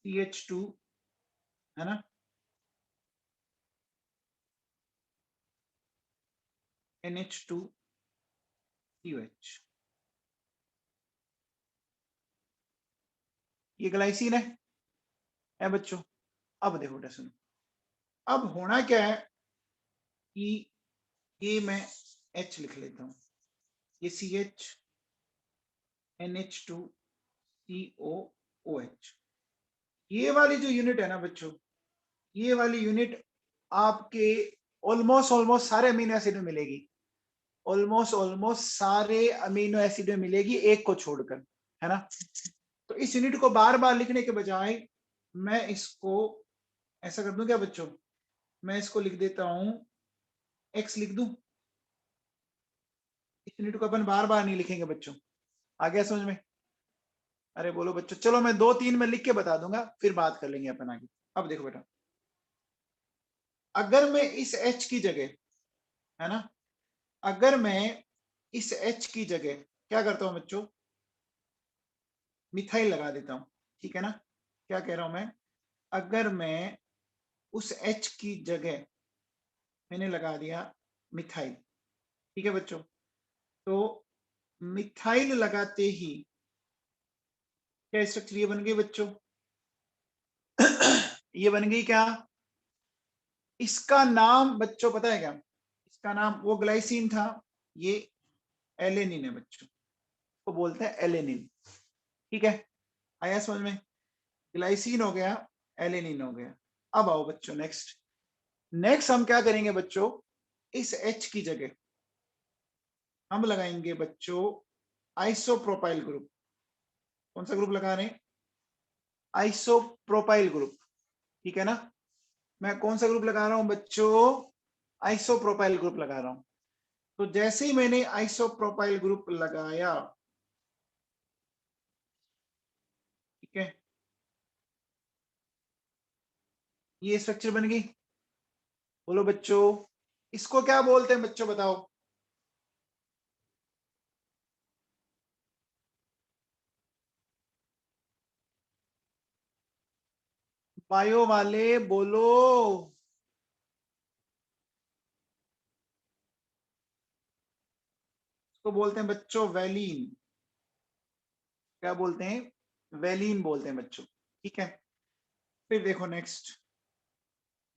CH2, है ना, NH2COH, ये ग्लाइसिन है बच्चों। अब देखो बेटा सुनो, अब होना क्या है कि ये मैं H लिख लेता हूं, ये CH NH2COOH, ये वाली जो यूनिट है ना बच्चों, ये वाली यूनिट आपके ऑलमोस्ट ऑलमोस्ट सारे अमीनो एसिड में मिलेगी, ऑलमोस्ट ऑलमोस्ट सारे अमीनो एसिड में मिलेगी, एक को छोड़कर, है ना। तो इस यूनिट को बार बार लिखने के बजाय मैं इसको ऐसा कर दूं क्या बच्चों, मैं इसको लिख देता हूं, एक्स लिख दूं। इस यूनिट को अपन बार बार नहीं लिखेंगे बच्चों, आ गया समझ में? अरे बोलो बच्चों, चलो मैं 2-3 में लिख के बता दूंगा, फिर बात कर लेंगे अपन आगे। अब देखो बेटा, अगर मैं इस H की जगह, है ना, अगर मैं इस H की जगह क्या करता हूं बच्चों, मिथाइल लगा देता हूं, ठीक है ना। क्या कह रहा हूं मैं, अगर मैं उस H की जगह मैंने लगा दिया मिथाइल, ठीक है बच्चों, तो मिथाइल लगाते ही क्या स्ट्रक्चर ये बन गई बच्चों? ये बन गई क्या? इसका नाम बच्चों पता है क्या? इसका नाम, वो ग्लाइसिन था, ये एलेनिन है बच्चों, को बोलते हैं एलेनिन, ठीक है। आया समझ में? ग्लाइसिन हो गया, एलेनिन हो गया। अब आओ बच्चों नेक्स्ट, नेक्स्ट हम क्या करेंगे बच्चों, इस H की जगह हम लगाएंगे बच्चों आइसोप्रोपाइल ग्रुप। कौन सा ग्रुप लगा रहे हैं? आइसोप्रोपाइल ग्रुप, ठीक है ना। मैं कौन सा ग्रुप लगा रहा हूं बच्चों? आइसोप्रोपाइल ग्रुप लगा रहा हूं। तो जैसे ही मैंने आइसोप्रोपाइल ग्रुप लगाया, ठीक है, ये स्ट्रक्चर बन गई। बोलो बच्चों, इसको क्या बोलते हैं बच्चों बताओ? बायो वाले बोलो। इसको बोलते हैं बच्चों वैलीन। क्या बोलते हैं? वैलीन बोलते हैं बच्चों, ठीक है। फिर देखो नेक्स्ट,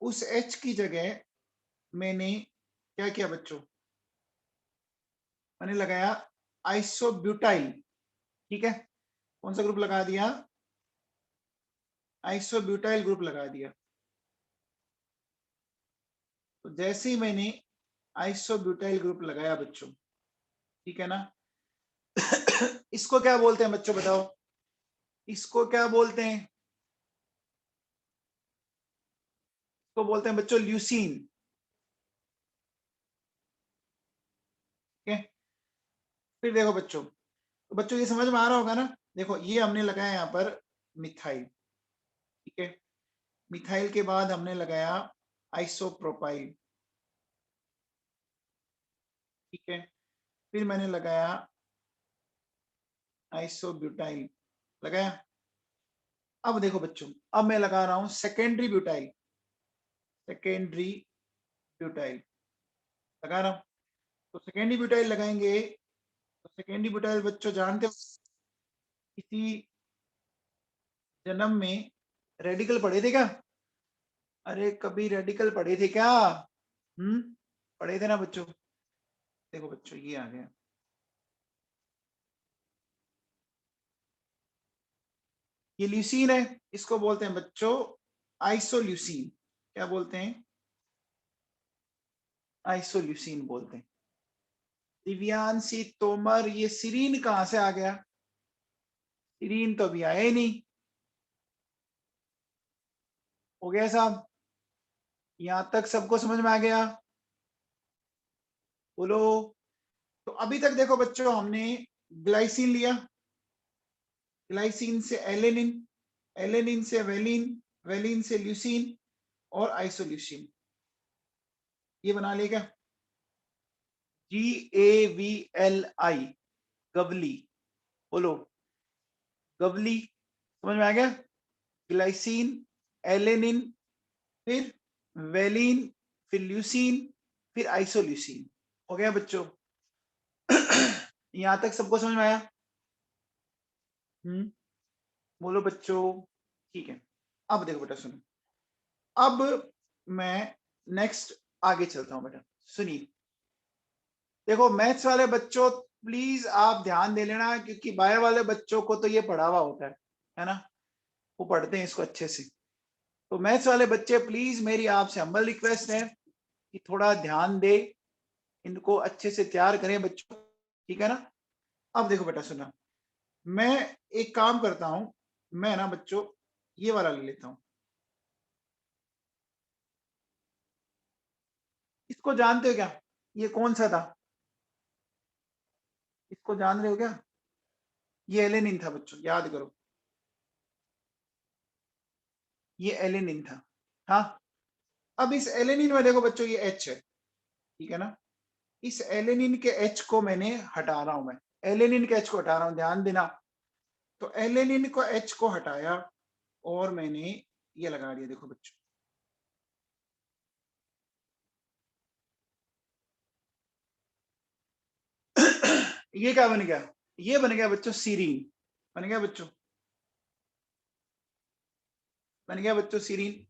उस H की जगह मैंने क्या किया बच्चों, मैंने लगाया आइसोब्यूटाइल, ठीक है। कौन सा ग्रुप लगा दिया? आइसोब्यूटाइल ग्रुप लगा दिया। तो जैसे ही मैंने आइसोब्यूटाइल ग्रुप लगाया बच्चों, ठीक है ना, इसको क्या बोलते हैं बच्चों बताओ? इसको क्या बोलते हैं? इसको बोलते हैं बच्चों ल्यूसीन, ठीक है। फिर देखो बच्चों, तो बच्चों ये समझ में आ रहा होगा ना, देखो ये हमने लगाया यहाँ पर मिथाइल, ठीक है। मिथाइल के बाद हमने लगाया आइसोप्रोपाइल, ठीक है। फिर मैंने लगाया आइसोब्यूटाइल, लगाया। अब देखो बच्चों, अब मैं लगा रहा हूं सेकेंडरी ब्यूटाइल, सेकेंडरी ब्यूटाइल लगा रहा हूं। तो सेकेंडरी ब्यूटाइल लगाएंगे, तो सेकेंडरी ब्यूटाइल बच्चों जानते हो, किसी जन्म में रेडिकल पढ़े थे क्या? अरे कभी रेडिकल पढ़े थे क्या? पढ़े थे ना बच्चों। देखो बच्चों ये आ गया, ये ल्यूसीन है, इसको बोलते हैं बच्चों आइसोल्यूसीन। क्या बोलते हैं? आइसोल्यूसीन बोलते हैं। दिव्यांशी तोमर, ये सीरीन कहां से आ गया? सीरीन तो अभी आया ही नहीं। हो गया साहब? यहां तक सबको समझ में आ गया? बोलो। तो अभी तक देखो बच्चों हमने ग्लाइसिन लिया, ग्लाइसिन से एलेनिन, एलेनिन से वेलिन, वेलिन से ल्यूसीन और आइसोल्यूसीन। ये बना लिया क्या? GAVLI, गवली। बोलो गवली। समझ में आ गया? ग्लाइसिन, एलेनिन, फिर वेलिन, फिर ल्यूसीन, फिर आइसोल्यूसीन। हो गया बच्चों? यहां तक सबको समझ में आया? बोलो बच्चों। ठीक है, अब देखो बेटा सुनो, अब मैं नेक्स्ट आगे चलता हूं बेटा। सुनिए, देखो मैथ्स वाले बच्चों प्लीज आप ध्यान दे लेना, क्योंकि बायो वाले बच्चों को तो ये पढ़ा हुआ होता है ना, वो पढ़ते हैं इसको अच्छे से। तो मैथ्स वाले बच्चे प्लीज मेरी आपसे हम्बल रिक्वेस्ट है कि थोड़ा ध्यान दे, इनको अच्छे से तैयार करें बच्चों, ठीक है ना? अब देखो बेटा सुना, मैं एक काम करता हूं, मैं ना बच्चों ये वाला ले लेता हूं। इसको जानते हो क्या? ये कौन सा था? इसको जान रहे हो क्या? ये एलेनिन था बच्चों, याद करो, ये एलेनिन था। हाँ, अब इस एलेनिन में देखो बच्चों ये H है, ठीक है ना? इस एलेनिन के H को मैंने हटा रहा हूं, मैं एलेनिन के H को हटा रहा हूं, ध्यान देना। तो एलेनिन को H को हटाया और मैंने ये लगा दिया, देखो बच्चों। ये क्या बन गया? ये बन गया बच्चों सीरीन। बन गया बच्चों? बन गया बच्चों सीरीन।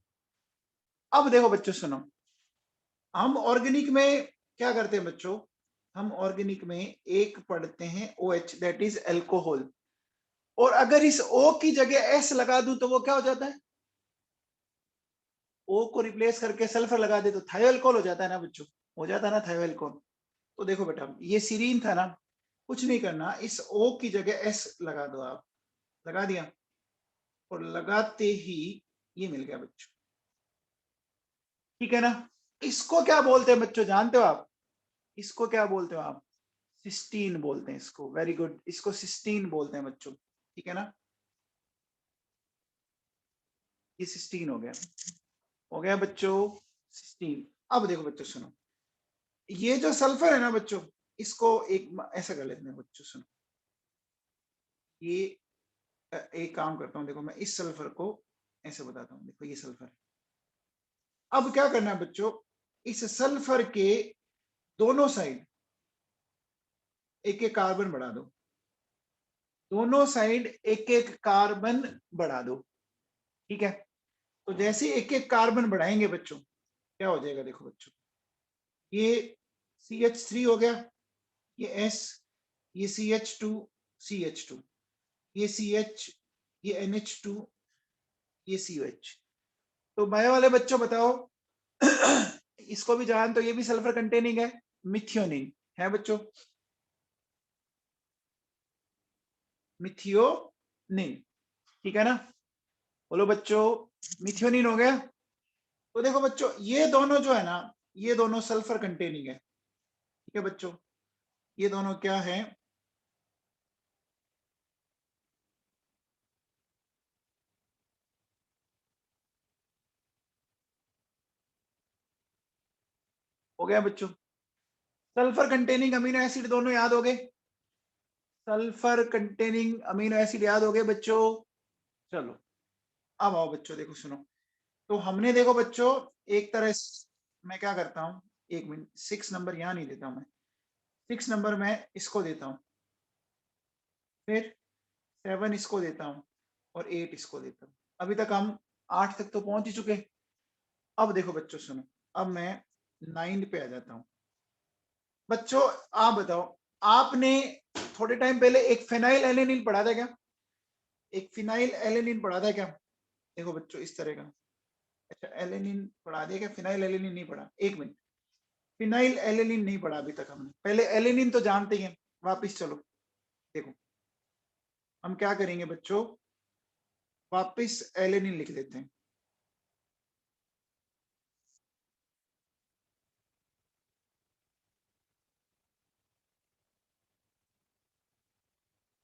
अब देखो बच्चों सुनो, हम ऑर्गेनिक में क्या करते हैं बच्चों? हम ऑर्गेनिक में एक पढ़ते हैं OH, दैट इज एल्कोहल। और अगर इस O की जगह S लगा दूं तो वो क्या हो जाता है? O को रिप्लेस करके सल्फर लगा दे तो थायोएल्कोहल हो जाता है ना बच्चों, हो जाता है ना थायोएल्कोहल। तो देखो बेटा ये सीरीन था ना, कुछ नहीं करना, इस O की जगह S लगा दो आप। लगा दिया, और लगाते ही ये मिल गया बच्चों, ठीक है ना? इसको क्या बोलते हैं बच्चों, जानते हो आप? इसको क्या बोलते हो आप? सिस्टीन बोलते हैं इसको। वेरी गुड, इसको सिस्टीन बोलते हैं बच्चों, ठीक है ना? ये सिस्टीन हो गया, हो गया बच्चों सिस्टीन। अब देखो बच्चों सुनो, ये जो सल्फर है ना बच्चों, इसको एक ऐसा कर लेते हैं बच्चों सुनो, ये एक काम करता हूं, देखो मैं इस सल्फर को ऐसे बताता हूं, देखो ये सल्फर। अब क्या करना है बच्चों, इस सल्फर के दोनों साइड एक एक कार्बन बढ़ा दो, दोनों साइड एक एक कार्बन बढ़ा दो, ठीक है? तो जैसे एक एक कार्बन बढ़ाएंगे बच्चों, क्या हो जाएगा देखो बच्चों, ये CH3 हो गया, ये S, ये CH2, ये CH, ये NH2, ये COH। तो बायो वाले बच्चों बताओ, इसको भी जान, तो ये भी सल्फर कंटेनिंग है, मिथियोनिन है बच्चों, मिथियोनिन, ठीक है ना? बोलो बच्चों, मिथियोनिन हो गया। तो देखो बच्चों ये दोनों जो है ना, ये दोनों सल्फर कंटेनिंग है, ठीक है बच्चों? ये दोनों क्या है? हो गया बच्चों? सल्फर कंटेनिंग अमीनो एसिड दोनों याद हो गए? सल्फर कंटेनिंग अमीनो एसिड याद हो गए बच्चों? चलो अब आओ बच्चों, देखो सुनो, तो हमने देखो बच्चों एक तरह, मैं क्या करता हूँ, एक मिनट, 6 नंबर यहाँ नहीं देता हूँ मैं, 6 नंबर मैं इसको देता हूँ, फिर 7 इसको देता हूँ, और 8 इसको देता हूँ। अभी तक हम 8 तक तो पहुंच ही चुके, अब देखो बच्चों सुनो, अब मैं 9 पे आ जाता हूं। बच्चों आप बताओ, आपने थोड़े टाइम पहले एक फिनाइल एलेनिन पढ़ा था क्या? एक फिनाइल एलेनिन पढ़ा था क्या? देखो बच्चों इस तरह का। अच्छा एलेनिन पढ़ा दिया क्या? फिनाइल एलेनिन नहीं पढ़ा? एक मिनट, फिनाइल एलेनिन नहीं पढ़ा अभी तक हमने। पहले एलेनिन तो जानते ही हैं। वापिस चलो, देखो हम क्या करेंगे बच्चों, वापिस एलेनिन लिख देते हैं।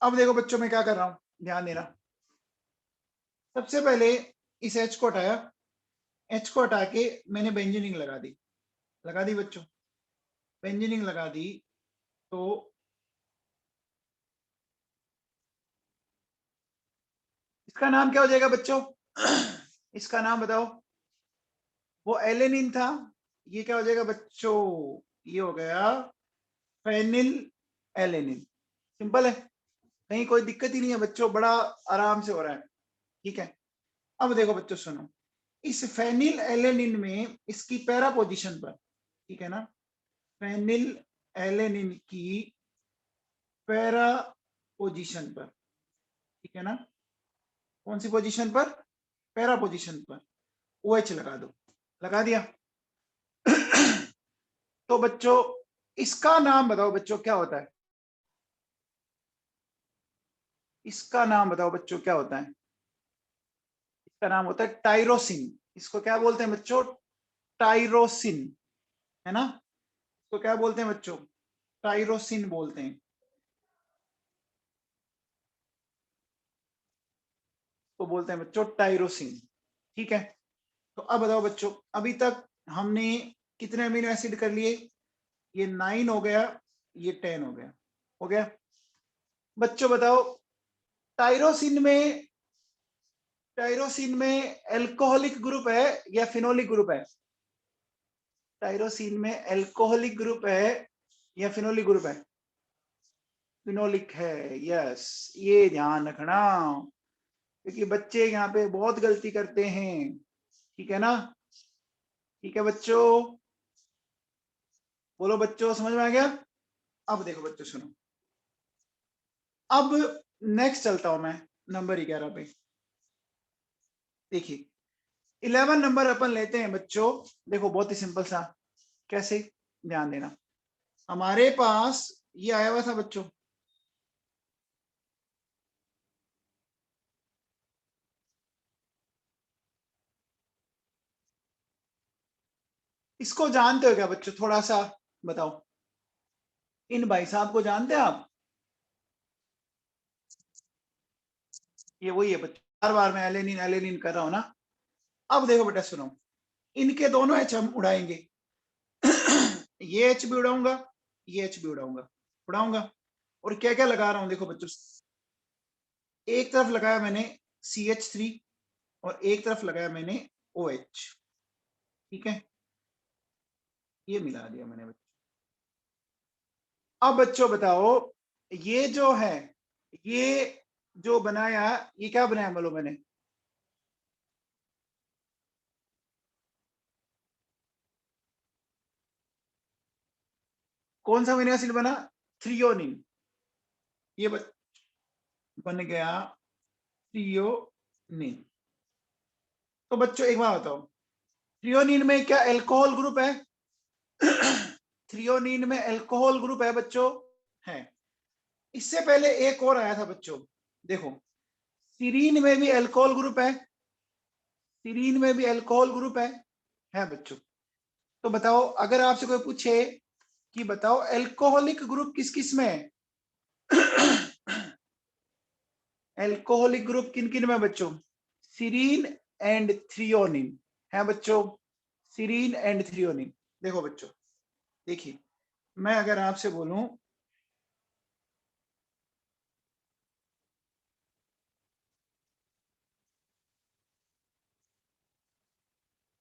अब देखो बच्चों मैं क्या कर रहा हूं, ध्यान देना। सबसे पहले इस एच को हटाया, एच को हटा के मैंने बेंजीनिंग लगा दी बच्चों, बेंजीनिंग लगा दी। तो इसका नाम क्या हो जाएगा बच्चों? इसका नाम बताओ। वो एलेनिन था, ये क्या हो जाएगा बच्चों? ये हो गया फेनिल एलेनिन। सिंपल है, कहीं कोई दिक्कत ही नहीं है बच्चों, बड़ा आराम से हो रहा है। ठीक है, अब देखो बच्चों सुनो, इस फेनिल एलेनिन में इसकी पैरा पोजीशन पर, ठीक है ना, फेनिल एलेनिन की पैरा पोजीशन पर, ठीक है ना, कौन सी पोजीशन पर? पैरा पोजीशन पर OH लगा दो। लगा दिया? तो बच्चों इसका नाम बताओ बच्चों क्या होता है? इसका नाम बताओ बच्चों क्या होता है? इसका नाम होता है टाइरोसिन। इसको क्या बोलते हैं बच्चों? टाइरोसिन, है ना। इसको क्या बोलते हैं बच्चों? टाइरोसिन बोलते हैं। तो बोलते हैं बच्चों टाइरोसिन। ठीक है, तो अब बताओ बच्चों, अभी तक हमने कितने अमीनो एसिड कर लिए? ये 9 हो गया, ये 10 हो गया। हो गया बच्चों, बताओ टाइरोसिन में, टाइरोसिन में एल्कोहलिक ग्रुप है या फिनोलिक ग्रुप है? टाइरोसिन में एल्कोहलिक ग्रुप है या फिनोलिक ग्रुप है? फिनोलिक है, यस। ये ध्यान रखना, क्योंकि बच्चे यहाँ पे बहुत गलती करते हैं। ठीक है ना, ठीक है बच्चों, बोलो बच्चों समझ में आ गया? अब देखो बच्चों सुनो, अब नेक्स्ट चलता हूं मैं नंबर 11 पे। देखिए 11 नंबर अपन लेते हैं बच्चों। देखो बहुत ही सिंपल सा, कैसे, ध्यान देना। हमारे पास ये आया हुआ था बच्चों, इसको जानते हो क्या बच्चों? थोड़ा सा बताओ, इन भाई साहब को जानते हैं आप? ये वही है बच्चों, बार बार मैं एलेनिन एलेनिन कर रहा हूं ना। अब देखो बेटा सुनो, इनके दोनों एच हम उड़ाएंगे। ये एच भी उड़ाऊंगा, ये एच भी उड़ाऊंगा, उड़ाऊंगा। और क्या क्या लगा रहा हूं देखो बच्चों, एक तरफ लगाया मैंने CH3 और एक तरफ लगाया मैंने OH। ठीक है, ये मिला दिया मैंने बच्चों। अब बच्चों बताओ, ये जो है, ये जो बनाया, ये क्या बनाया बोलो मैंने? कौन सा अमीनो एसिड बना? थ्रियोनिन। ये बन गया थ्रियोनिन। तो बच्चों एक बात बताओ, थ्रियोनिन में क्या एल्कोहल ग्रुप है? थ्रियोनिन में एल्कोहल ग्रुप है बच्चों, है। इससे पहले एक और आया था बच्चों, देखो सीरीन में भी एल्कोहल ग्रुप है, सीरीन में भी एल्कोहल ग्रुप है बच्चों। तो बताओ, अगर आपसे कोई पूछे कि बताओ एल्कोहलिक ग्रुप किस किस में है? एल्कोहलिक ग्रुप किन किन में बच्चों? सीरीन एंड थ्रियोनिन है बच्चों, सीरीन एंड थ्रियोनिन। देखो बच्चों, देखिए मैं अगर आपसे बोलूं,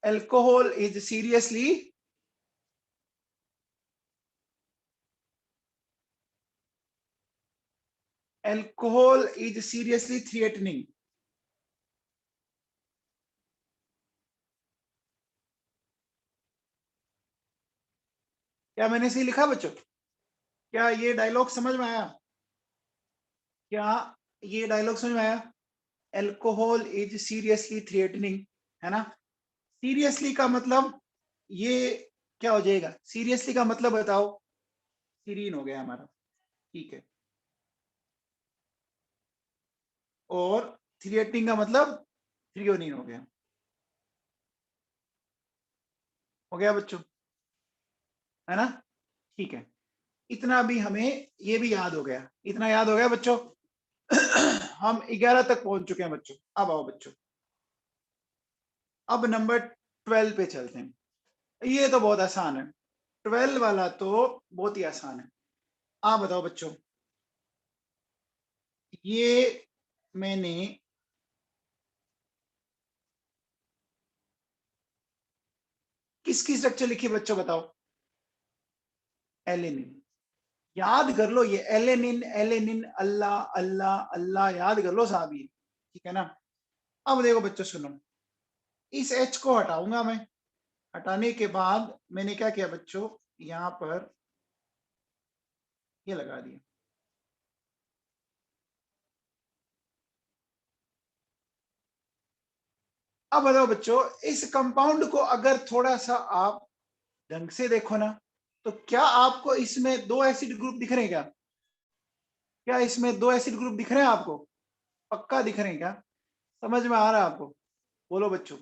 alcohol is seriously, alcohol is seriously threatening. क्या मैंने सही लिखा बच्चों? क्या ये डायलॉग समझ में आया? क्या ये डायलॉग समझ में आया? एल्कोहल इज सीरियसली थ्रेटनिंग, है ना? सीरियसली का मतलब ये क्या हो जाएगा? सीरियसली का मतलब बताओ। सीरीन हो गया हमारा, ठीक है। और थ्रिएटनिंग का मतलब थ्रियोनिन हो गया। हो गया बच्चों, है ना? ठीक है, इतना भी हमें ये भी याद हो गया। इतना याद हो गया बच्चों। हम 11 तक पहुंच चुके हैं बच्चों। अब आओ बच्चों, अब नंबर 12 पे चलते हैं। ये तो बहुत आसान है, 12 वाला तो बहुत ही आसान है। आप बताओ बच्चों, ये मैंने किसकी स्ट्रक्चर लिखी बच्चों बताओ? एलेनिन। याद कर लो, ये एलेनिन एलेनिन, अल्लाह अल्लाह अल्लाह, याद कर लो साहब ये, ठीक है ना? अब देखो बच्चों सुनो, इस एच को हटाऊंगा मैं। हटाने के बाद मैंने क्या किया बच्चों, यहां पर ये लगा दिया। अब बताओ बच्चों, इस कंपाउंड को अगर थोड़ा सा आप ढंग से देखो ना, तो क्या आपको इसमें दो एसिड ग्रुप दिख रहे हैं क्या? क्या इसमें दो एसिड ग्रुप दिख रहे हैं आपको? पक्का दिख रहे हैं क्या? समझ में आ रहा है आपको? बोलो बच्चों।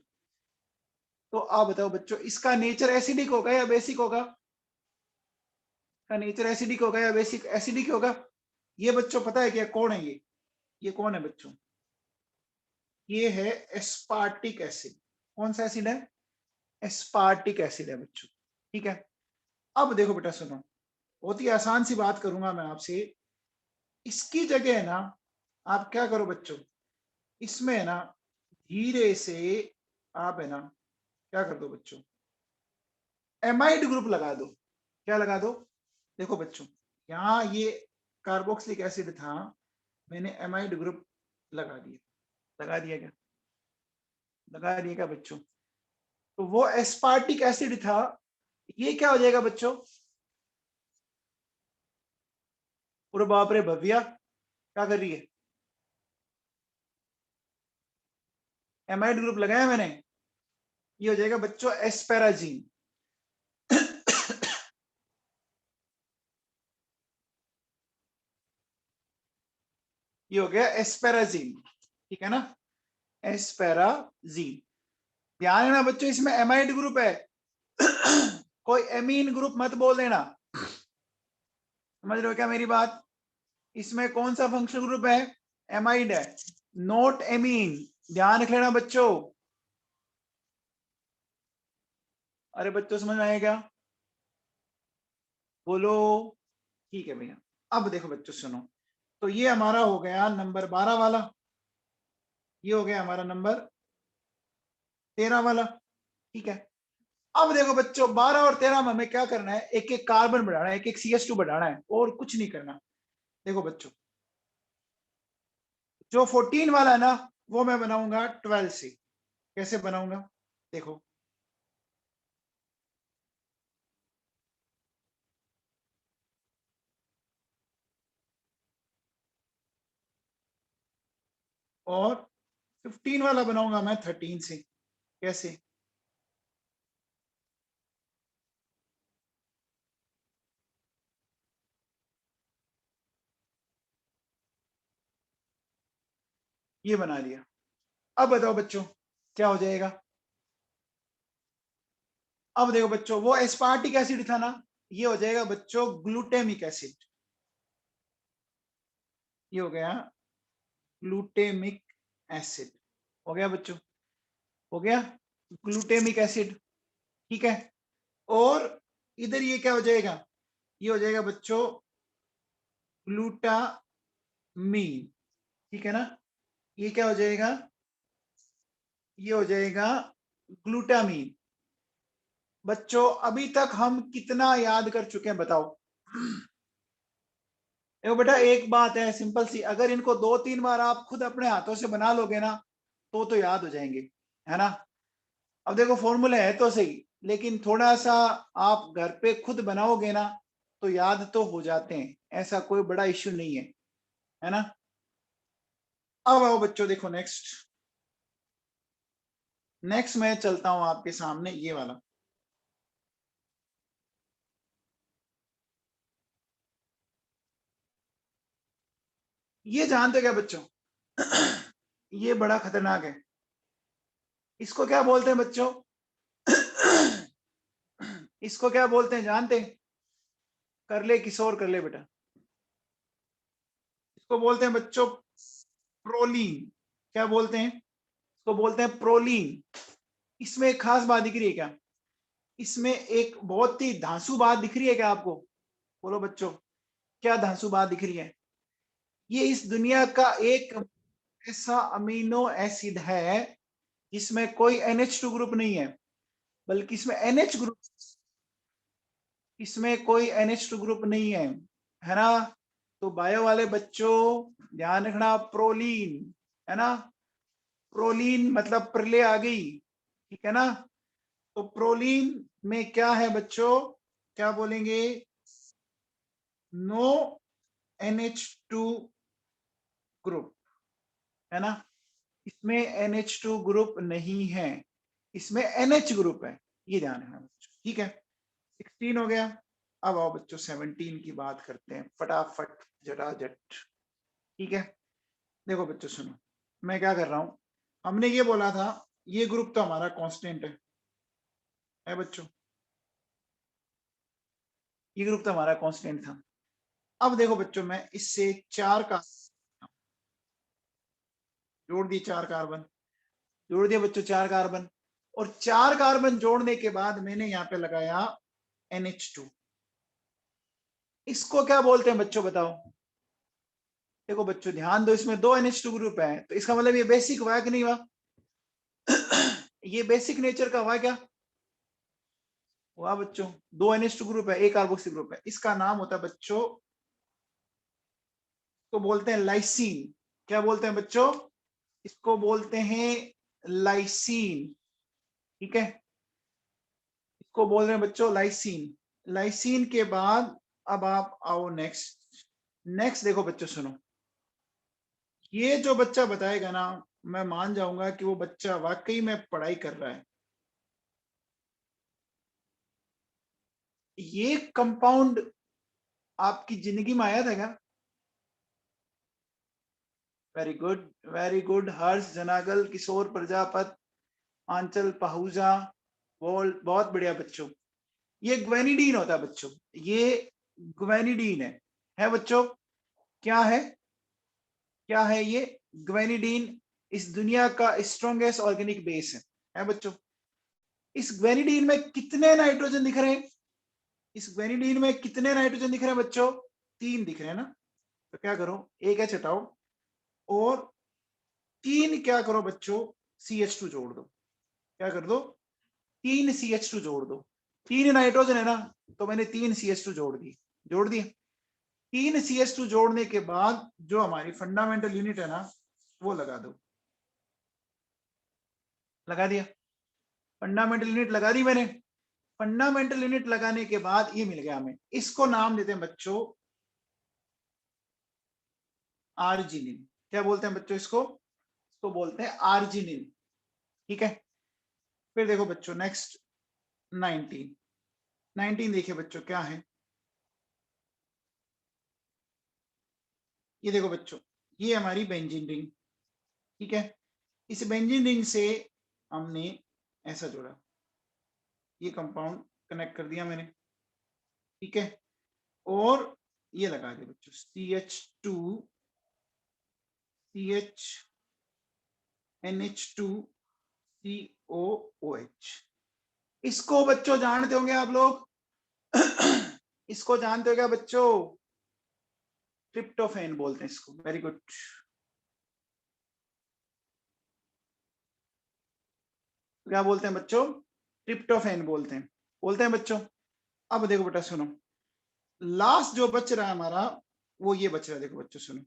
तो आप बताओ बच्चों, इसका नेचर एसिडिक होगा या बेसिक होगा? का नेचर एसिडिक होगा या बेसिक एसिडिक होगा? ये बच्चों पता है क्या कौन है ये कौन है बच्चों? ये है एस्पार्टिक एसिड। कौन सा एसिड है? एस्पार्टिक एसिड है बच्चों, ठीक है। अब देखो बेटा सुनो, बहुत ही आसान सी बात करूंगा मैं आपसे। इसकी जगह है ना, आप क्या करो बच्चों, इसमें है ना धीरे से आप है ना क्या कर दो बच्चों, एमाइड ग्रुप लगा दो। क्या लगा दो? देखो बच्चों, यहाँ ये कार्बोक्सिलिक एसिड था, मैंने एमाइड ग्रुप लगा दिया। लगा दिया क्या? लगा दिया क्या बच्चों? तो वो एस्पार्टिक एसिड था, ये क्या हो जाएगा बच्चों? पूरे बाप रे भव्या, क्या कर रही है? एमाइड ग्रुप लगाया मैंने, ये हो जाएगा बच्चों एस्पेराजीन। ये हो गया एस्पेराजीन, ठीक है ना? एस्पेराजीन। ध्यान है ना बच्चों, इसमें एमाइड ग्रुप है। कोई एमीन ग्रुप मत बोल देना, समझ रहे हो क्या मेरी बात? इसमें कौन सा फंक्शनल ग्रुप है? एमाइड है, नोट एमीन। ध्यान रख लेना बच्चों। अरे बच्चों समझ में आएगा क्या? बोलो। ठीक है भैया। अब देखो बच्चों सुनो, तो ये हमारा हो गया नंबर 12 वाला, ये हो गया हमारा नंबर 13 वाला, ठीक है। अब देखो बच्चों, 12 और 13 में हमें क्या करना है? एक एक कार्बन बढ़ाना है, एक एक CH2 बढ़ाना है, और कुछ नहीं करना। देखो बच्चों, जो 14 वाला है ना, वो मैं बनाऊंगा 12 से। कैसे बनाऊंगा? देखो, और 15 वाला बनाऊंगा मैं 13 से। कैसे? ये बना लिया। अब बताओ बच्चों, क्या हो जाएगा? अब देखो बच्चों, वो एस्पार्टिक एसिड था ना, ये हो जाएगा बच्चों ग्लूटेमिक एसिड। ये हो गया ग्लूटेमिक एसिड। हो गया बच्चों? हो गया ग्लूटेमिक एसिड, ठीक है। और इधर ये क्या हो जाएगा? ये हो जाएगा बच्चों ग्लूटामीन, ठीक है ना? ये क्या हो जाएगा? ये हो जाएगा ग्लूटामीन। बच्चों अभी तक हम कितना याद कर चुके हैं बताओ? देखो बेटा, एक बात है सिंपल सी, अगर इनको 2-3 बार आप खुद अपने हाथों से बना लोगे ना, तो याद हो जाएंगे, है ना? अब देखो फॉर्मूला है तो सही, लेकिन थोड़ा सा आप घर पे खुद बनाओगे ना तो याद तो हो जाते हैं, ऐसा कोई बड़ा इश्यू नहीं है ना। अब आओ बच्चों, देखो नेक्स्ट मैं चलता हूं आपके सामने ये वाला। ये जानते हो क्या बच्चों? ये बड़ा खतरनाक है। इसको क्या बोलते हैं बच्चों? इसको क्या बोलते हैं जानते हैं? कर ले किशोर, कर ले बेटा। इसको बोलते हैं बच्चों प्रोलीन। क्या बोलते हैं? इसको बोलते हैं प्रोलीन। इसमें एक खास बात दिख रही है क्या? इसमें एक बहुत ही धांसू बात दिख रही है क्या आपको? बोलो बच्चों, क्या धांसू बात दिख रही है? ये इस दुनिया का एक ऐसा अमीनो एसिड है जिसमें कोई NH2 ग्रुप नहीं है, बल्कि इसमें NH ग्रुप, इसमें कोई NH2 ग्रुप नहीं है ना। तो बायो वाले बच्चों ध्यान रखना, प्रोलीन है ना। प्रोलीन मतलब प्रले आ गई, ठीक है ना। तो प्रोलीन में क्या है बच्चों? क्या बोलेंगे? नो NH2 ग्रुप, है ना। इसमें NH2 ग्रुप नहीं है, इसमें NH ग्रुप है, ये ध्यान रखना बच्चों, ठीक है। 16 हो गया। अब आओ बच्चों 17 की बात करते हैं फटाफट जटाजट, ठीक है। देखो बच्चों सुनो, मैं क्या कर रहा हूं, हमने ये बोला था ये ग्रुप तो हमारा कांस्टेंट है बच्चों, ये ग्रुप तो हमारा कांस्टेंट था। अब देखो बच्चों, मैं इससे 4 का जोड़ दिए, 4 कार्बन जोड़ दिए बच्चों, 4 कार्बन। और 4 कार्बन जोड़ने के बाद मैंने यहाँ पे लगाया NH2। इसको क्या बोलते हैं बच्चों बताओ? देखो बच्चों ध्यान दो, इसमें 2 NH2 ग्रुप है, तो इसका मतलब ये बेसिक हुआ कि नहीं हुआ? ये बेसिक नेचर का हुआ क्या? हुआ बच्चों। 2 NH2 ग्रुप है, एक कार्बोक्सी ग्रुप है, इसका नाम होता है बच्चों, तो बोलते हैं लाइसीन। क्या बोलते हैं बच्चों? इसको बोलते हैं लाइसीन, ठीक है। इसको बोल रहे हैं बच्चों लाइसीन। लाइसीन के बाद अब आप आओ नेक्स्ट देखो बच्चों सुनो, ये जो बच्चा बताएगा ना, मैं मान जाऊंगा कि वो बच्चा वाकई में पढ़ाई कर रहा है। ये कंपाउंड आपकी जिंदगी में आया था क्या? Very good, very good. Harsh Janagal, Kishore Prajapat, Anchal Pahuja, बहुत बढ़िया बच्चों। ये ग्वेनिडीन होता है बच्चों, ये ग्वेनिडीन है बच्चों। क्या है? क्या है ये? ग्वेनिडीन इस दुनिया का स्ट्रॉन्गेस्ट ऑर्गेनिक बेस है बच्चों। इस ग्वेनिडीन में कितने नाइट्रोजन दिख रहे हैं? इस ग्वेनिडीन में कितने नाइट्रोजन दिख रहे हैं बच्चों? 3 दिख रहे हैं ना। तो क्या करो, एक है हटाओ, और 3 क्या करो बच्चों, CH2 जोड़ दो। क्या कर दो? 3 CH2 जोड़ दो। 3 नाइट्रोजन है ना, तो मैंने 3 CH2 जोड़ दिए। 3 CH2 जोड़ने के बाद जो हमारी फंडामेंटल यूनिट है ना, वो लगा दो। लगा दिया, फंडामेंटल यूनिट लगा दी मैंने। फंडामेंटल यूनिट लगाने के बाद ये मिल गया हमें, इसको नाम देते हैं बच्चों आर्जिनिन। क्या बोलते हैं बच्चों इसको बोलते हैं आर्जिनिन, ठीक है। फिर देखो बच्चों नेक्स्ट 19। 19 देखिए बच्चों क्या है, ये देखो बच्चों, ये हमारी बेंजीन रिंग, ठीक है। इस बेंजीन रिंग से हमने ऐसा जोड़ा, ये कंपाउंड कनेक्ट कर दिया मैंने, ठीक है। और ये लगा दिया बच्चों CH2 CH NH2 COOH। इसको बच्चों जानते होंगे आप लोग? इसको जानते हो क्या बच्चों? ट्रिप्टोफेन बोलते हैं इसको, वेरी गुड। क्या बोलते हैं बच्चों? ट्रिप्टोफेन बोलते हैं बच्चों। अब देखो बेटा सुनो, लास्ट जो बच रहा है हमारा, वो ये बच रहा है, देखो बच्चों सुनो,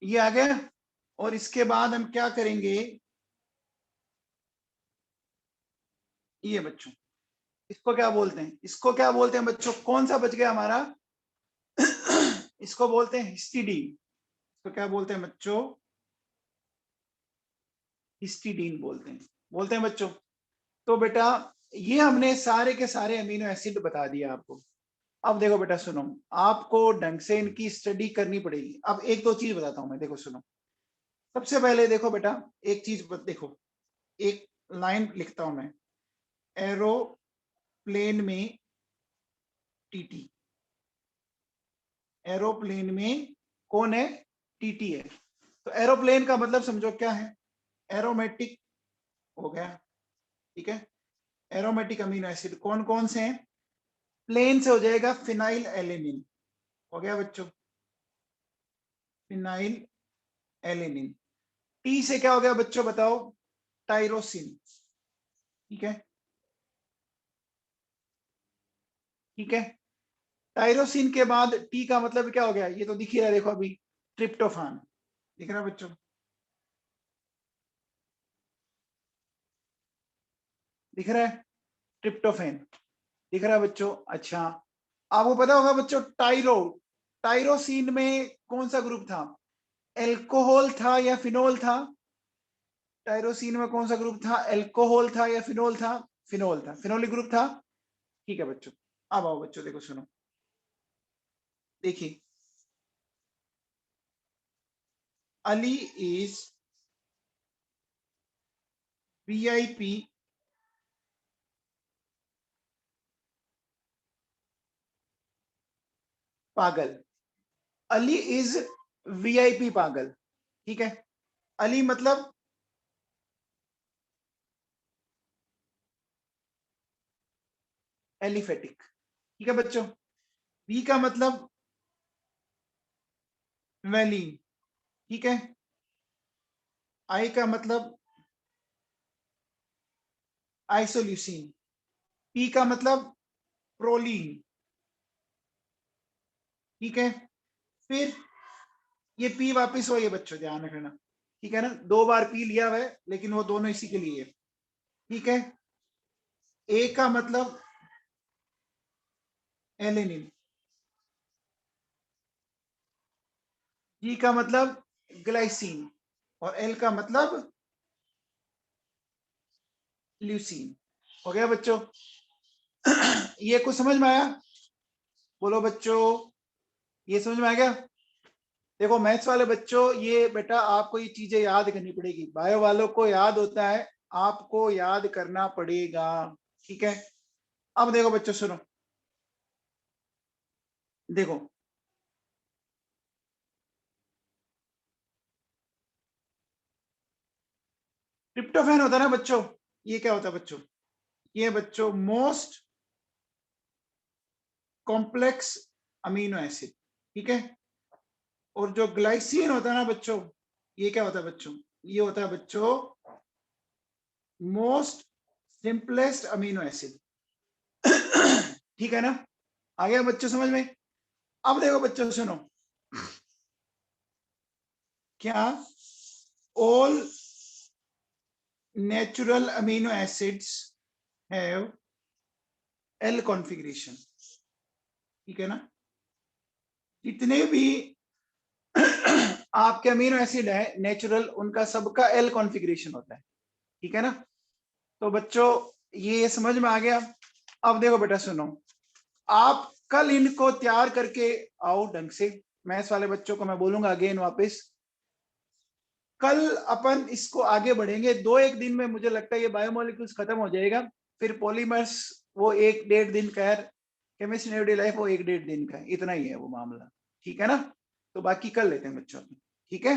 ये आ गया। और इसके बाद हम क्या करेंगे, ये बच्चों इसको क्या बोलते हैं, इसको क्या बोलते हैं बच्चों, कौन सा बच गया हमारा इसको बोलते हैं हिस्टिडीन। इसको क्या बोलते हैं बच्चों, हिस्टिडीन बोलते हैं बच्चों। तो बेटा ये हमने सारे के सारे अमीनो एसिड बता दिया आपको। अब देखो बेटा सुनो, आपको ढंग से इनकी स्टडी करनी पड़ेगी। अब एक दो चीज बताता हूं मैं, देखो सुनो। सबसे पहले देखो बेटा, एक चीज देखो, एक लाइन लिखता हूं मैं, एरोप्लेन में टीटी। एरोप्लेन में कौन है, टीटी है। तो एरोप्लेन का मतलब समझो क्या है, एरोमेटिक हो गया, ठीक है। एरोमेटिक अमीनो एसिड कौन कौन से हैं, प्लेन से हो जाएगा फिनाइल एलेनिन, हो गया बच्चों, फिनाइल एलेनिन। टी से क्या हो गया बच्चों बताओ, टाइरोसिन, ठीक है, ठीक है। टाइरोसिन के बाद टी का मतलब क्या हो गया, ये तो दिख ही रहा है देखो अभी, ट्रिप्टोफान, दिख रहा है बच्चों, दिख रहा है, ट्रिप्टोफेन दिख रहा है बच्चों। अच्छा, आपको पता होगा बच्चों, टाइरोसिन में कौन सा ग्रुप था, एल्कोहल था या फिनोल था, टाइरोसिन में कौन सा ग्रुप था, एल्कोहल था या फिनोल था, फिनोल था, फिनोलिक ग्रुप था, ठीक है बच्चों। अब आओ बच्चों देखो सुनो, देखिए, अली इज वीआईपी पागल, अली इज वीआईपी पागल, ठीक है। अली मतलब एलिफेटिक, ठीक है बच्चों। वी का मतलब वैलीन, ठीक है। आई का मतलब आइसोल्यूसिन, पी का मतलब प्रोलीन, ठीक है। फिर ये पी वापिस हो, ये बच्चों ध्यान रखना, ठीक है ना, दो बार पी लिया हुआ है लेकिन वो दोनों इसी के लिए है, ठीक है। ए का मतलब एलेनिन, जी का मतलब ग्लाइसिन, और एल का मतलब ल्यूसीन, हो गया बच्चों ये कुछ समझ में आया, बोलो बच्चों, ये समझ में आ गया। देखो मैथ्स वाले बच्चों, ये बेटा आपको ये चीजें याद करनी पड़ेगी, बायो वालों को याद होता है, आपको याद करना पड़ेगा, ठीक है। अब देखो बच्चों सुनो, देखो ट्रिप्टोफैन होता है ना बच्चों, ये क्या होता है बच्चों, ये बच्चों मोस्ट कॉम्प्लेक्स अमीनो एसिड, ठीक है। और जो ग्लाइसिन होता है ना बच्चों, ये क्या होता है बच्चों, ये होता है बच्चों मोस्ट सिंपलेस्ट अमीनो एसिड ठीक है ना, आ गया बच्चों समझ में। अब देखो बच्चों सुनो, क्या all natural amino acids have L configuration, ठीक है ना, जितने भी आपके अमीनो एसिड है नेचुरल, उनका सबका एल कॉन्फ़िगरेशन होता है, ठीक है ना। तो बच्चों ये समझ में आ गया। अब देखो बेटा सुनो, आप कल इनको तैयार करके आओ ढंग से, मैथ्स वाले बच्चों को मैं बोलूंगा अगेन वापस, कल अपन इसको आगे बढ़ेंगे, दो एक दिन में मुझे लगता है ये बायोमोलिक्यूल्स खत्म हो जाएगा, फिर पॉलीमर्स वो एक डेढ़ दिन का है, केमिस्ट्री एवरीडे लाइफ वो एक डेढ़ दिन का है, इतना ही है वो मामला, ठीक है ना। तो बाकी कर लेते हैं बच्चों, ठीक है।